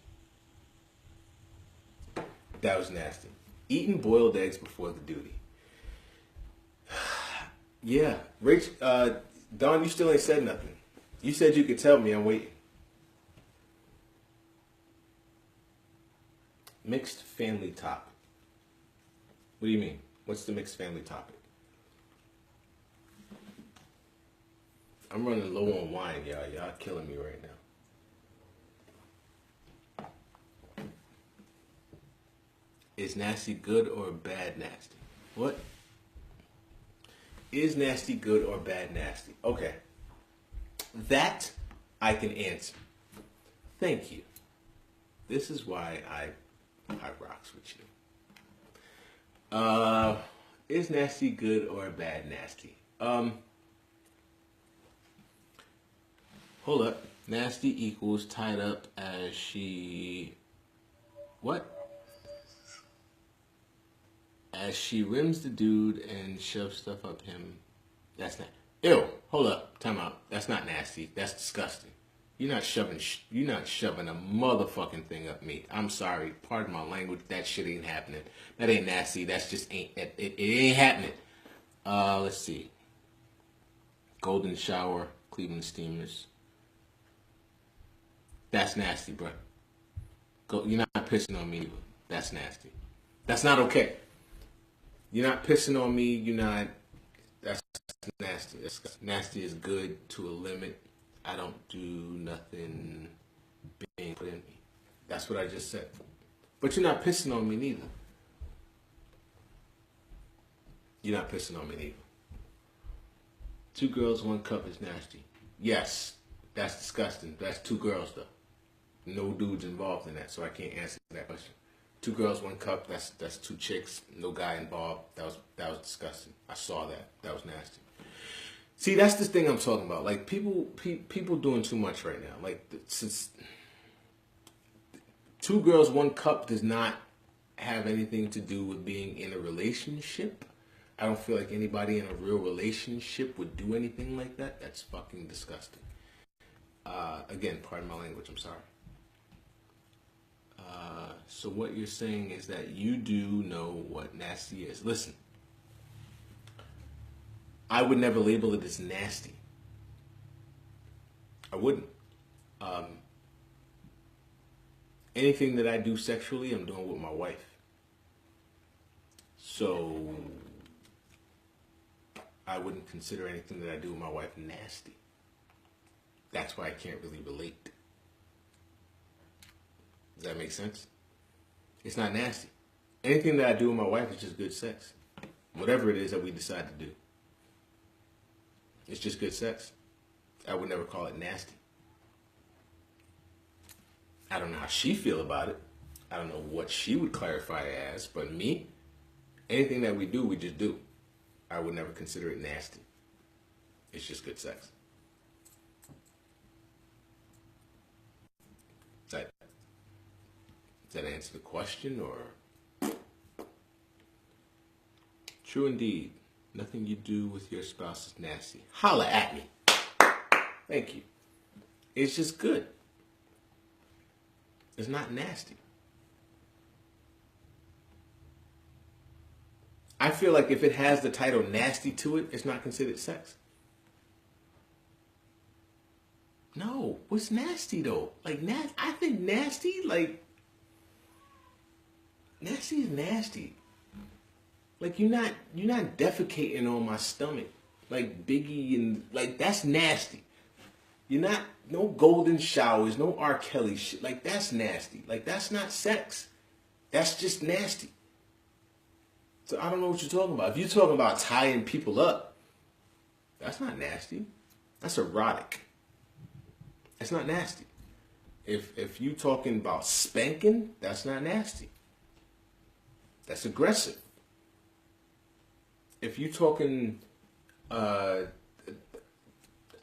That was nasty. Eating boiled eggs before the duty. Yeah. Rich, Don, you still ain't said nothing. You said you could tell me. I'm waiting. Mixed family topic. What do you mean? What's the mixed family topic? I'm running low on wine, y'all. Y'all killing me right now. Is nasty good or bad nasty? What? Is nasty good or bad nasty? Okay. That I can answer. Thank you. This is why I rocks with you. Is nasty good or bad nasty? Hold up. Nasty equals tied up as she... What? As she rims the dude and shoves stuff up him. That's not... Ew. Hold up. Time out. That's not nasty. That's disgusting. You're not shoving a motherfucking thing up me. I'm sorry. Pardon my language. That shit ain't happening. That ain't nasty. That's just ain't... It ain't happening. Let's see. Golden shower. Cleveland Steamers. That's nasty, bro. You're not pissing on me either. That's nasty. That's not okay. You're not pissing on me. You're not... That's nasty. Nasty is good to a limit. I don't do nothing being put in me. That's what I just said. But you're not pissing on me neither. You're not pissing on me neither. 2 girls, 1 cup is nasty. Yes, that's disgusting. That's 2 girls though. No dudes involved in that, so I can't answer that question. 2 girls, 1 cup. That's 2 chicks. No guy involved. That was disgusting. I saw that. That was nasty. See, that's the thing I'm talking about. Like people doing too much right now. Like since 2 girls, 1 cup does not have anything to do with being in a relationship. I don't feel like anybody in a real relationship would do anything like that. That's fucking disgusting. Again, pardon my language. I'm sorry. So what you're saying is that you do know what nasty is. Listen, I would never label it as nasty. I wouldn't. Anything that I do sexually, I'm doing with my wife. So I wouldn't consider anything that I do with my wife nasty. That's why I can't really relate. Does that make sense? It's not nasty. Anything that I do with my wife is just good sex. Whatever it is that we decide to do. It's just good sex. I would never call it nasty. I don't know how she feel about it. I don't know what she would clarify it as, but me, anything that we do, we just do. I would never consider it nasty. It's just good sex. Does that answer the question, or? True indeed. Nothing you do with your spouse is nasty. Holla at me. Thank you. It's just good. It's not nasty. I feel like if it has the title nasty to it, it's not considered sex. No, what's nasty though? Like I think nasty, like nasty is nasty. Like you're not defecating on my stomach like Biggie, and like that's nasty. You're not, no golden showers, no R. Kelly shit. Like that's nasty. Like that's not sex. That's just nasty. So I don't know what you're talking about. If you're talking about tying people up, that's not nasty. That's erotic. That's not nasty. If you talking about spanking, that's not nasty. That's aggressive. If you talking, I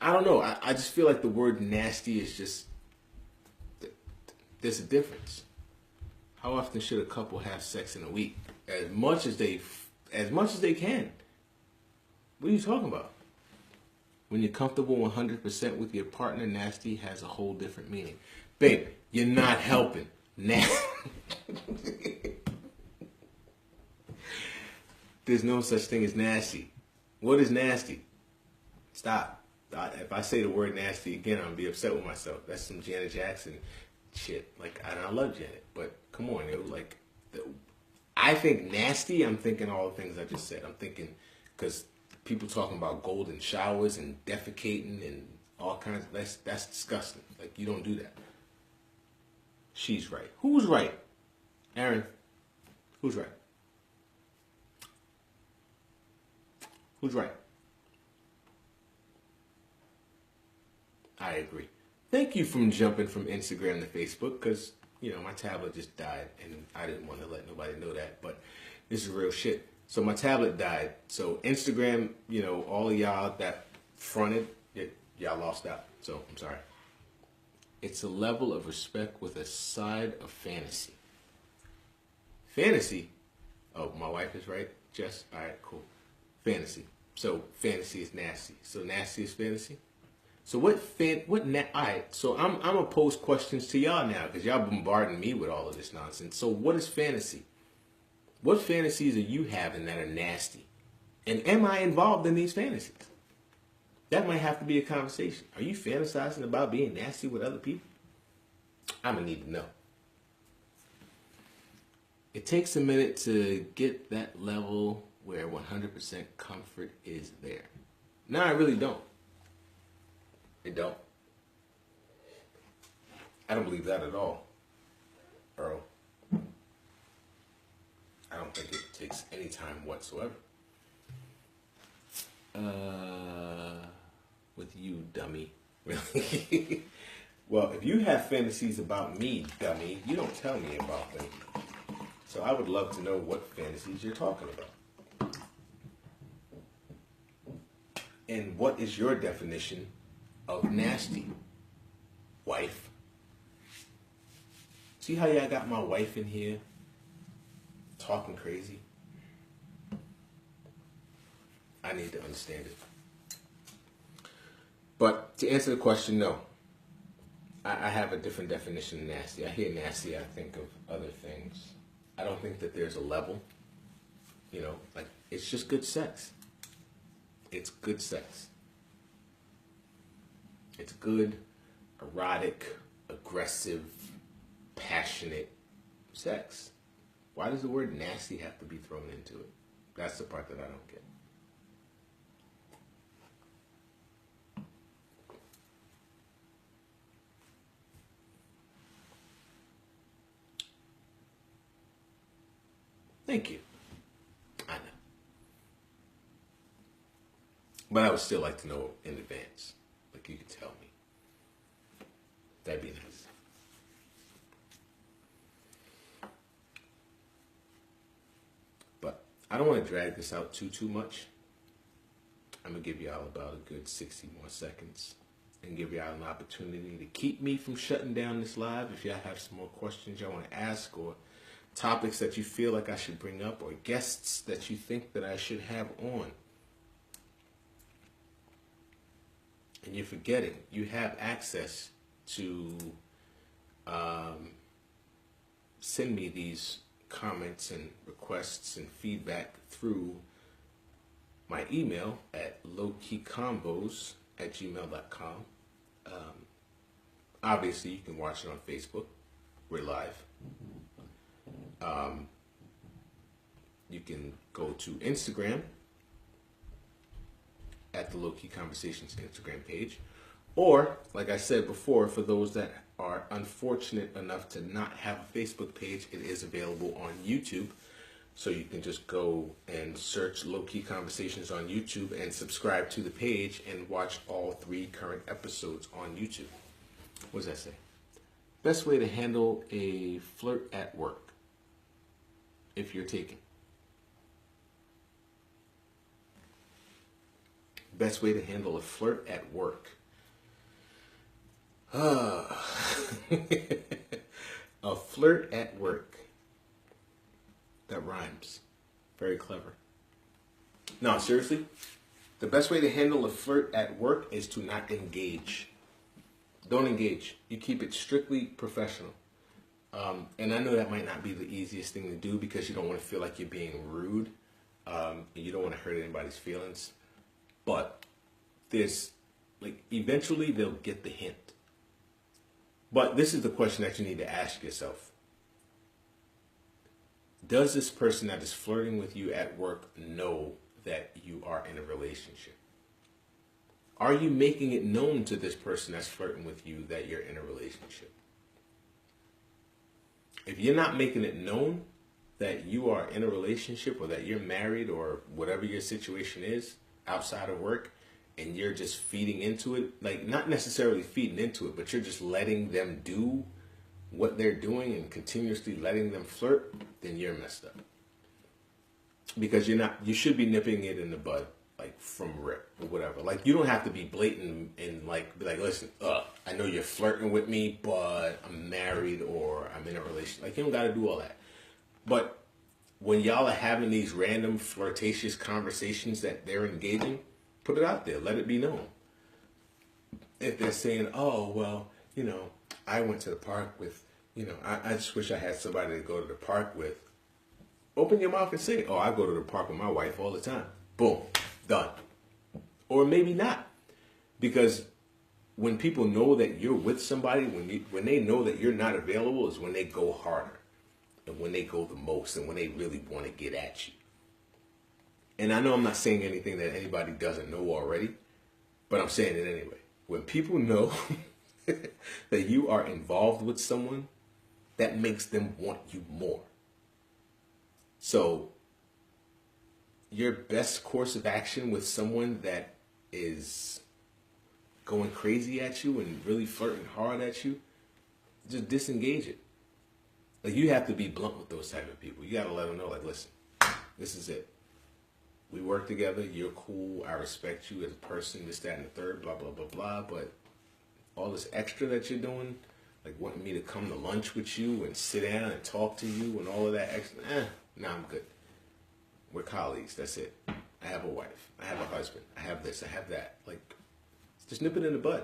don't know. I just feel like the word nasty is just, there's a difference. How often should a couple have sex in a week? As much as they can. What are you talking about? When you're comfortable 100% with your partner, nasty has a whole different meaning. Babe, you're not helping. There's no such thing as nasty. What is nasty? Stop. If I say the word nasty again, I'm going to be upset with myself. That's some Janet Jackson shit. Like, I love Janet, but come on, yo. Like, I think nasty, I'm thinking all the things I just said. I'm thinking, because people talking about golden showers and defecating and all kinds of, that's disgusting. Like, you don't do that. She's right. Who's right? Aaron, who's right? Who's right? I agree. Thank you for jumping from Instagram to Facebook, because, my tablet just died and I didn't want to let nobody know that. But this is real shit. So my tablet died. So Instagram, all of y'all that fronted, y'all lost out. So I'm sorry. It's a level of respect with a side of fantasy. Fantasy? Oh, my wife is right. Jess? All right, cool. Fantasy. So fantasy is nasty. So nasty is fantasy? So all right, so I'm gonna pose questions to y'all now because y'all bombarding me with all of this nonsense. So what is fantasy? What fantasies are you having that are nasty? And am I involved in these fantasies? That might have to be a conversation. Are you fantasizing about being nasty with other people? I'm gonna need to know. It takes a minute to get that level where 100% comfort is there. No, I really don't. It don't. I don't believe that at all, Earl. I don't think it takes any time whatsoever. With you, dummy. Really? Well, if you have fantasies about me, dummy, you don't tell me about them. So I would love to know what fantasies you're talking about. And what is your definition of nasty, wife? See how y'all got my wife in here talking crazy? I need to understand it. But to answer the question, no. I have a different definition of nasty. I hear nasty, I think of other things. I don't think that there's a level. Like, it's just good sex. It's good sex. It's good, erotic, aggressive, passionate sex. Why does the word nasty have to be thrown into it? That's the part that I don't get. Thank you. I know. But I would still like to know in advance. Like, you could tell me. That'd be nice. But I don't want to drag this out too much. I'm going to give y'all about a good 60 more seconds and give y'all an opportunity to keep me from shutting down this live. If y'all have some more questions y'all want to ask, or topics that you feel like I should bring up, or guests that you think that I should have on. And you're forgetting, you have access to send me these comments and requests and feedback through my email at lowkeycombos@gmail.com. Obviously, you can watch it on Facebook. We're live. You can go to Instagram at the Low Key Conversations Instagram page. Or, like I said before, for those that are unfortunate enough to not have a Facebook page, it is available on YouTube. So you can just go and search Low Key Conversations on YouTube and subscribe to the page and watch all 3 current episodes on YouTube. What does that say? Best way to handle a flirt at work. If you're taken. Best way to handle a flirt at work. A flirt at work. That rhymes. Very clever. No, seriously. The best way to handle a flirt at work is to not engage. Don't engage. You keep it strictly professional. And I know that might not be the easiest thing to do because you don't want to feel like you're being rude. And you don't want to hurt anybody's feelings. But eventually they'll get the hint. But this is the question that you need to ask yourself. Does this person that is flirting with you at work know that you are in a relationship? Are you making it known to this person that's flirting with you that you're in a relationship? If you're not making it known that you are in a relationship or that you're married or whatever your situation is outside of work, and you're just feeding into it, like not necessarily feeding into it, but you're just letting them do what they're doing and continuously letting them flirt, then you're messed up. because you should be nipping it in the bud, like from rip or whatever. Like you don't have to be blatant and like be like, listen, I know you're flirting with me, but I'm married or I'm in a relationship. Like you don't got to do all that. But when y'all are having these random flirtatious conversations that they're engaging, put it out there. Let it be known. If they're saying, oh, well, I went to the park with, I just wish I had somebody to go to the park with. Open your mouth and say, oh, I go to the park with my wife all the time. Boom. Done. Or maybe not. Because when people know that you're with somebody, when they know that you're not available is when they go harder. And when they go the most and when they really want to get at you. And I know I'm not saying anything that anybody doesn't know already, but I'm saying it anyway. When people know that you are involved with someone, that makes them want you more. So your best course of action with someone that is going crazy at you and really flirting hard at you, just disengage it. Like you have to be blunt with those type of people. You got to let them know, like, listen, this is it. We work together. You're cool. I respect you as a person, this, that, and the third, blah, blah, blah, blah. But all this extra that you're doing, like wanting me to come to lunch with you and sit down and talk to you and all of that extra, nah, I'm good. We're colleagues. That's it. I have a wife. I have a husband. I have this. I have that. Like, just nip it in the bud.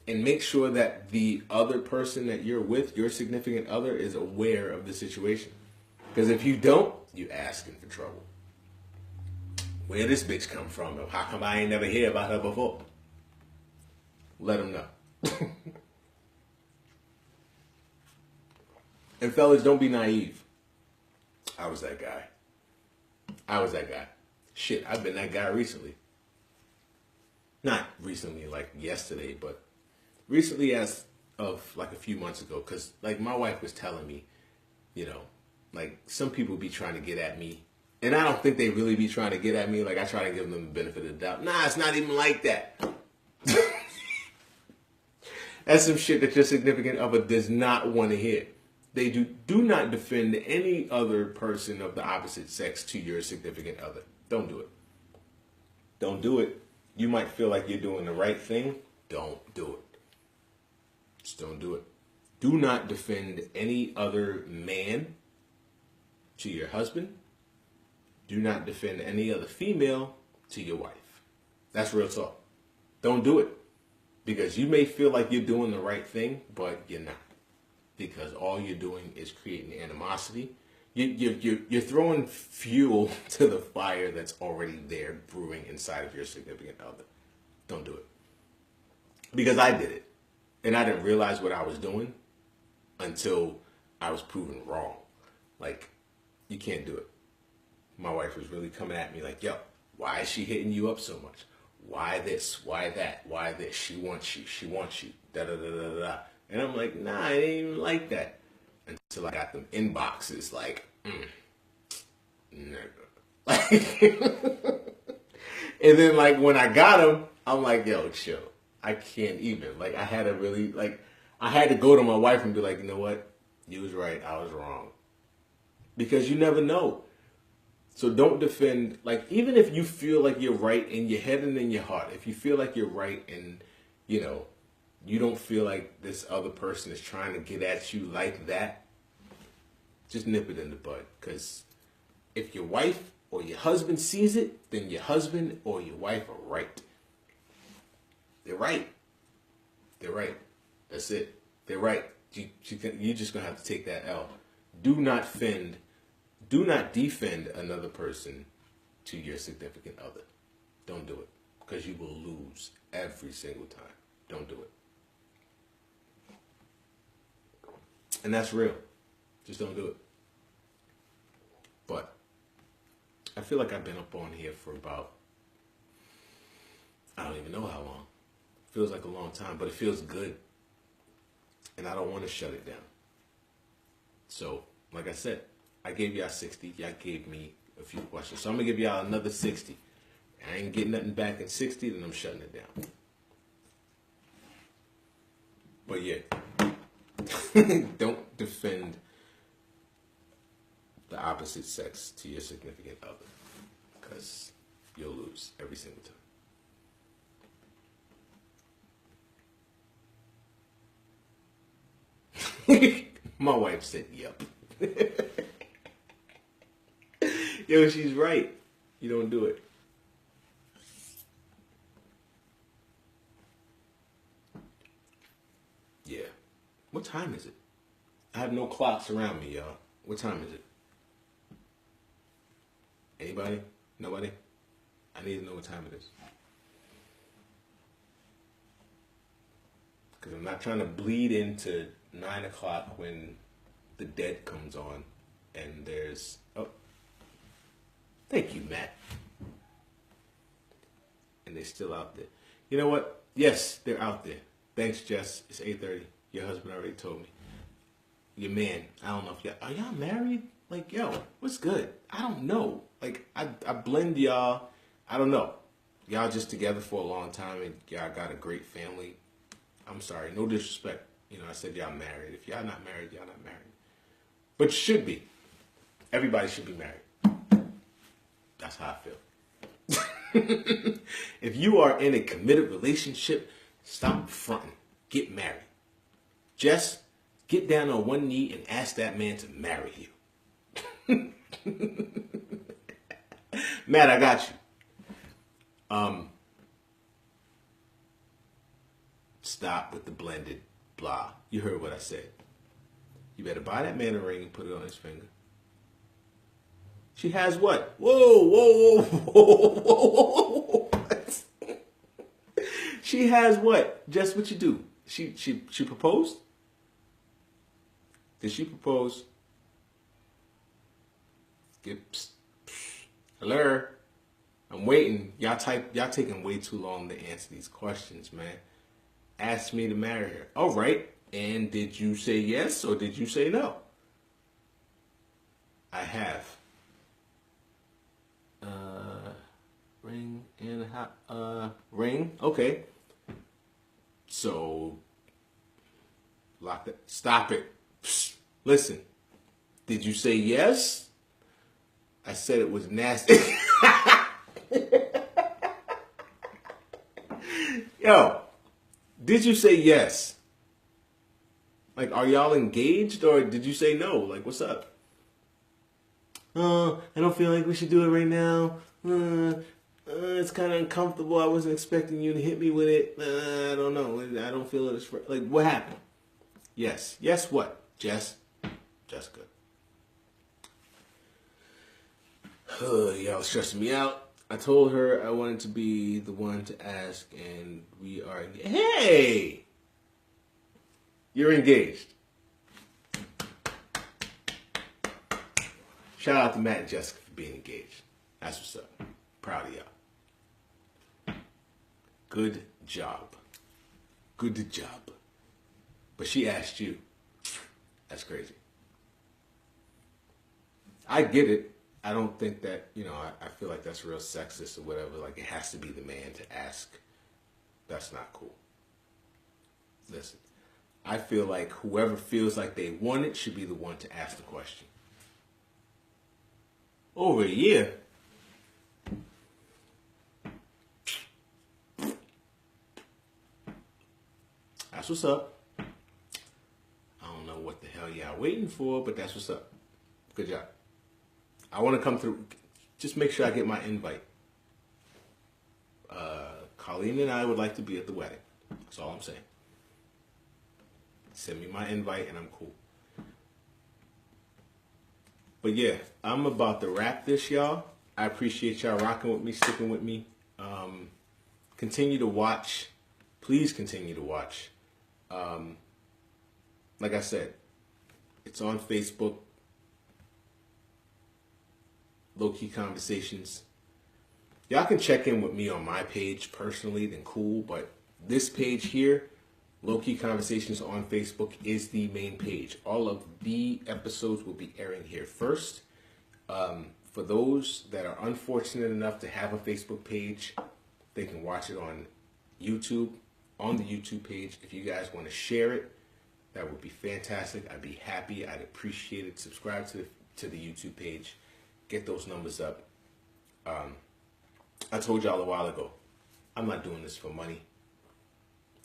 And make sure that the other person that you're with, your significant other, is aware of the situation. Because if you don't, you're asking for trouble. Where this bitch come from? How come I ain't never hear about her before? Let them know. And fellas, don't be naive. I was that guy. Shit, I've been that guy recently. Not recently, like yesterday, but recently as of like a few months ago. Because like my wife was telling me, like some people be trying to get at me. And I don't think they really be trying to get at me. Like I try to give them the benefit of the doubt. Nah, it's not even like that. That's some shit that your significant other does not want to hear. They do not defend any other person of the opposite sex to your significant other. Don't do it. Don't do it. You might feel like you're doing the right thing. Don't do it. Just don't do it. Do not defend any other man to your husband. Do not defend any other female to your wife. That's real talk. Don't do it. Because you may feel like you're doing the right thing, but you're not. Because all you're doing is creating animosity. You're throwing fuel to the fire that's already there brewing inside of your significant other. Don't do it. Because I did it. And I didn't realize what I was doing until I was proven wrong. Like, you can't do it. My wife was really coming at me like, yo, why is she hitting you up so much? Why this? Why that? Why this? She wants you. She wants you. Da da da da da. And I'm like, nah, it ain't even like that. Until I got them inboxes like, nigga. Like, and then like when I got them, I'm like, yo, chill. I can't even. Like I had to go to my wife and be like, you know what? You was right. I was wrong. Because you never know. So don't defend, like, even if you feel like you're right in your head and in your heart, if you feel like you're right and, you don't feel like this other person is trying to get at you like that, just nip it in the bud. Because if your wife or your husband sees it, then your husband or your wife are right. They're right. They're right. That's it. They're right. You're just going to have to take that L. Do not defend another person to your significant other. Don't do it. Because you will lose every single time. Don't do it. And that's real. Just don't do it. But I feel like I've been up on here for about, I don't even know how long. Feels like a long time, but it feels good. And I don't want to shut it down. So, like I said, I gave y'all 60. Y'all gave me a few questions. So I'm going to give y'all another 60. I ain't getting nothing back in 60, then I'm shutting it down. But yeah, don't defend the opposite sex to your significant other, because you'll lose every single time. My wife said, "Yep." Yo, she's right. You don't do it. Yeah. What time is it? I have no clocks around me, y'all. What time is it? Anybody? Nobody? I need to know what time it is. Because I'm not trying to bleed into 9 o'clock when the dead comes on and there's... Oh. Thank you, Matt. And they're still out there. You know what? Yes, they're out there. Thanks, Jess. It's 8:30. Your husband already told me. Your man. I don't know if are y'all married? Like, yo, what's good? I don't know. Like, I blend y'all. I don't know. Y'all just together for a long time and y'all got a great family. I'm sorry, no disrespect. You know, I said y'all married. If y'all not married, y'all not married. But you should be. Everybody should be married. That's how I feel. If you are in a committed relationship, stop fronting. Get married. Just get down on one knee and ask that man to marry you. Matt, I got you. Stop with the blended blah. You heard what I said. You better buy that man a ring and put it on his finger. She has what? Whoa, whoa, whoa, whoa, whoa, whoa. What? She has what? Just what you do. She proposed? Did she propose? Hello? I'm waiting. Y'all taking way too long to answer these questions, man. Asked me to marry her. All right. And did you say yes or did you say no? I have. Ring and ring. Okay. So lock that. Stop it. Psst. Listen. Did you say yes? I said it was nasty. Yo, did you say yes? Like, are y'all engaged or did you say no? Like, what's up? I don't feel like we should do it right now. It's kind of uncomfortable. I wasn't expecting you to hit me with it. I don't know. I don't feel it is like, what happened? Yes. Yes, what? Jessica. Y'all stressing me out. I told her I wanted to be the one to ask, and we are engaged. Hey! You're engaged. Shout out to Matt and Jessica for being engaged. That's what's up. Proud of y'all. Good job. Good job. But she asked you. That's crazy. I get it. I don't think that, I feel like that's real sexist or whatever. Like, it has to be the man to ask. That's not cool. Listen, I feel like whoever feels like they want it should be the one to ask the question. Over a year. That's what's up. I don't know what the hell y'all waiting for, but that's what's up. Good job. I want to come through. Just make sure I get my invite. Colleen and I would like to be at the wedding. That's all I'm saying. Send me my invite and I'm cool. But yeah, I'm about to wrap this, y'all. I appreciate y'all rocking with me, sticking with me. Continue to watch. Please continue to watch. Like I said, it's on Facebook. Low Key Conversations. Y'all can check in with me on my page personally, then cool. But this page here, Low Key Conversations on Facebook, is the main page. All of the episodes will be airing here first. For those that are unfortunate enough to have a Facebook page, they can watch it on YouTube, on the YouTube page. If you guys want to share it, that would be fantastic. I'd be happy. I'd appreciate it. Subscribe to the YouTube page, get those numbers up. I told y'all a while ago, I'm not doing this for money.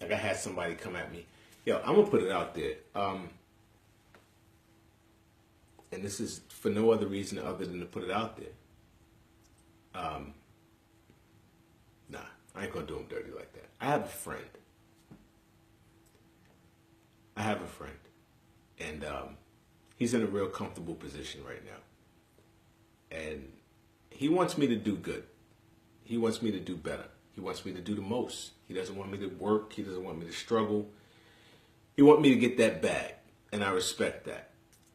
Like, I had somebody come at me. Yo, I'm going to put it out there. And this is for no other reason other than to put it out there. Nah, I ain't going to do him dirty like that. I have a friend. And he's in a real comfortable position right now. And he wants me to do good. He wants me to do better. He wants me to do the most. He doesn't want me to work. He doesn't want me to struggle. He wants me to get that bag. And I respect that.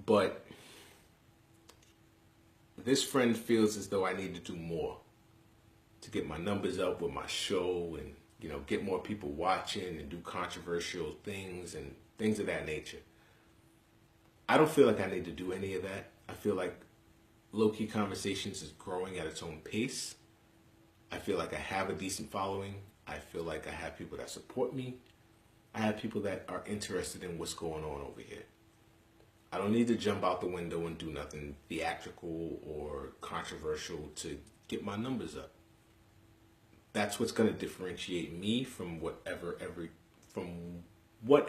But this friend feels as though I need to do more to get my numbers up with my show and, you know, get more people watching and do controversial things and things of that nature. I don't feel like I need to do any of that. I feel like Low Key Conversations is growing at its own pace. I feel like I have a decent following. I feel like I have people that support me. I have people that are interested in what's going on over here. I don't need to jump out the window and do nothing theatrical or controversial to get my numbers up. That's what's going to differentiate me from what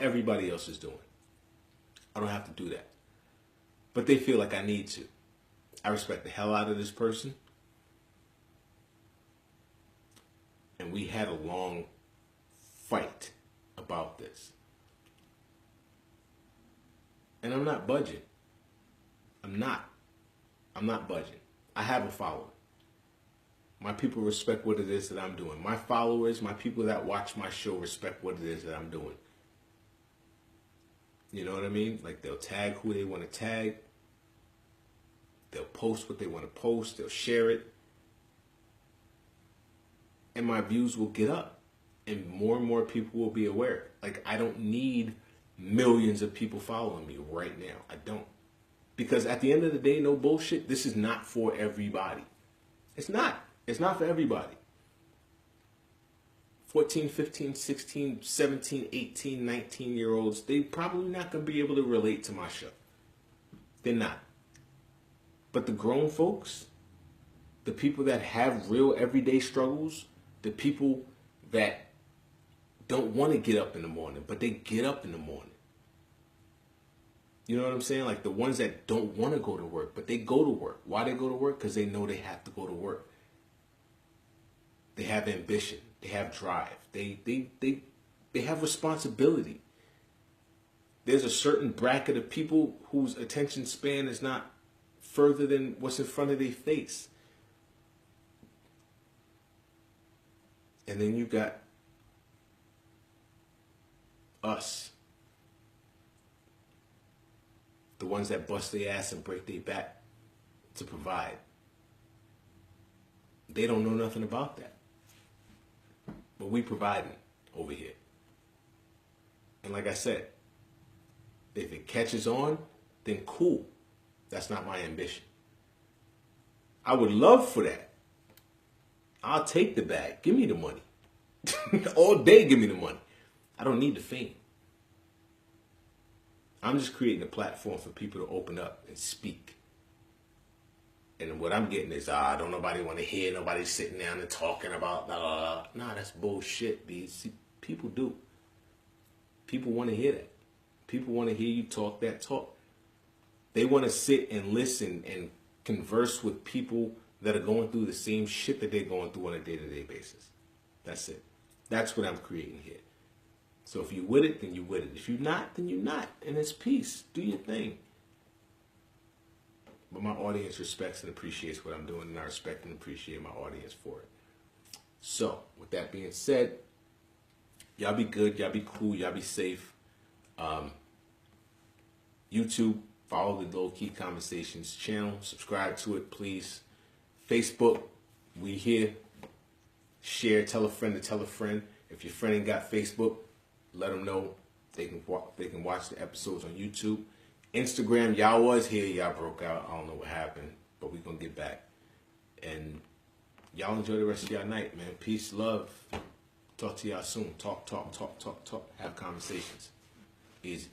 everybody else is doing. I don't have to do that. But they feel like I need to. I respect the hell out of this person. And we had a long fight about this. And I'm not budging. I'm not budging. I have a following. My people respect what it is that I'm doing. My followers, my people that watch my show respect what it is that I'm doing. You know what I mean? Like, they'll tag who they want to tag. They'll post what they want to post. They'll share it. And my views will get up. And more people will be aware. Like, I don't need millions of people following me right now. I don't. Because at the end of the day, no bullshit, this is not for everybody. It's not. It's not for everybody. 14, 15, 16, 17, 18, 19-year-olds, they probably not going to be able to relate to my show. They're not. But the grown folks, the people that have real everyday struggles, the people that don't want to get up in the morning, but they get up in the morning. You know what I'm saying? Like, the ones that don't want to go to work, but they go to work. Why they go to work? Because they know they have to go to work. They have ambition. They have drive. They have responsibility. There's a certain bracket of people whose attention span is not further than what's in front of their face. And then you got us. The ones that bust their ass and break their back to provide. They don't know nothing about that. But we providing over here. And like I said, if it catches on, then cool. That's not my ambition. I would love for that. I'll take the bag. Give me the money. All day, give me the money. I don't need the fame. I'm just creating a platform for people to open up and speak. And what I'm getting is, don't nobody want to hear nobody sitting down and talking about, Nah, that's bullshit, B. See, people do. People want to hear that. People want to hear you talk that talk. They want to sit and listen and converse with people that are going through the same shit that they're going through on a day-to-day basis. That's it. That's what I'm creating here. So if you with it, then you with it. If you're not, then you're not. And it's peace. Do your thing. But my audience respects and appreciates what I'm doing, and I respect and appreciate my audience for it. So, with that being said, y'all be good, y'all be cool, y'all be safe. YouTube, follow the Low Key Conversations channel. Subscribe to it, please. Facebook, we here. Share, tell a friend to tell a friend. If your friend ain't got Facebook, let them know they can watch the episodes on YouTube. Instagram, y'all was here, y'all broke out. I don't know what happened, but we gonna get back. And y'all enjoy the rest of y'all night, man. Peace, love. Talk to y'all soon. Talk. Have conversations. Easy.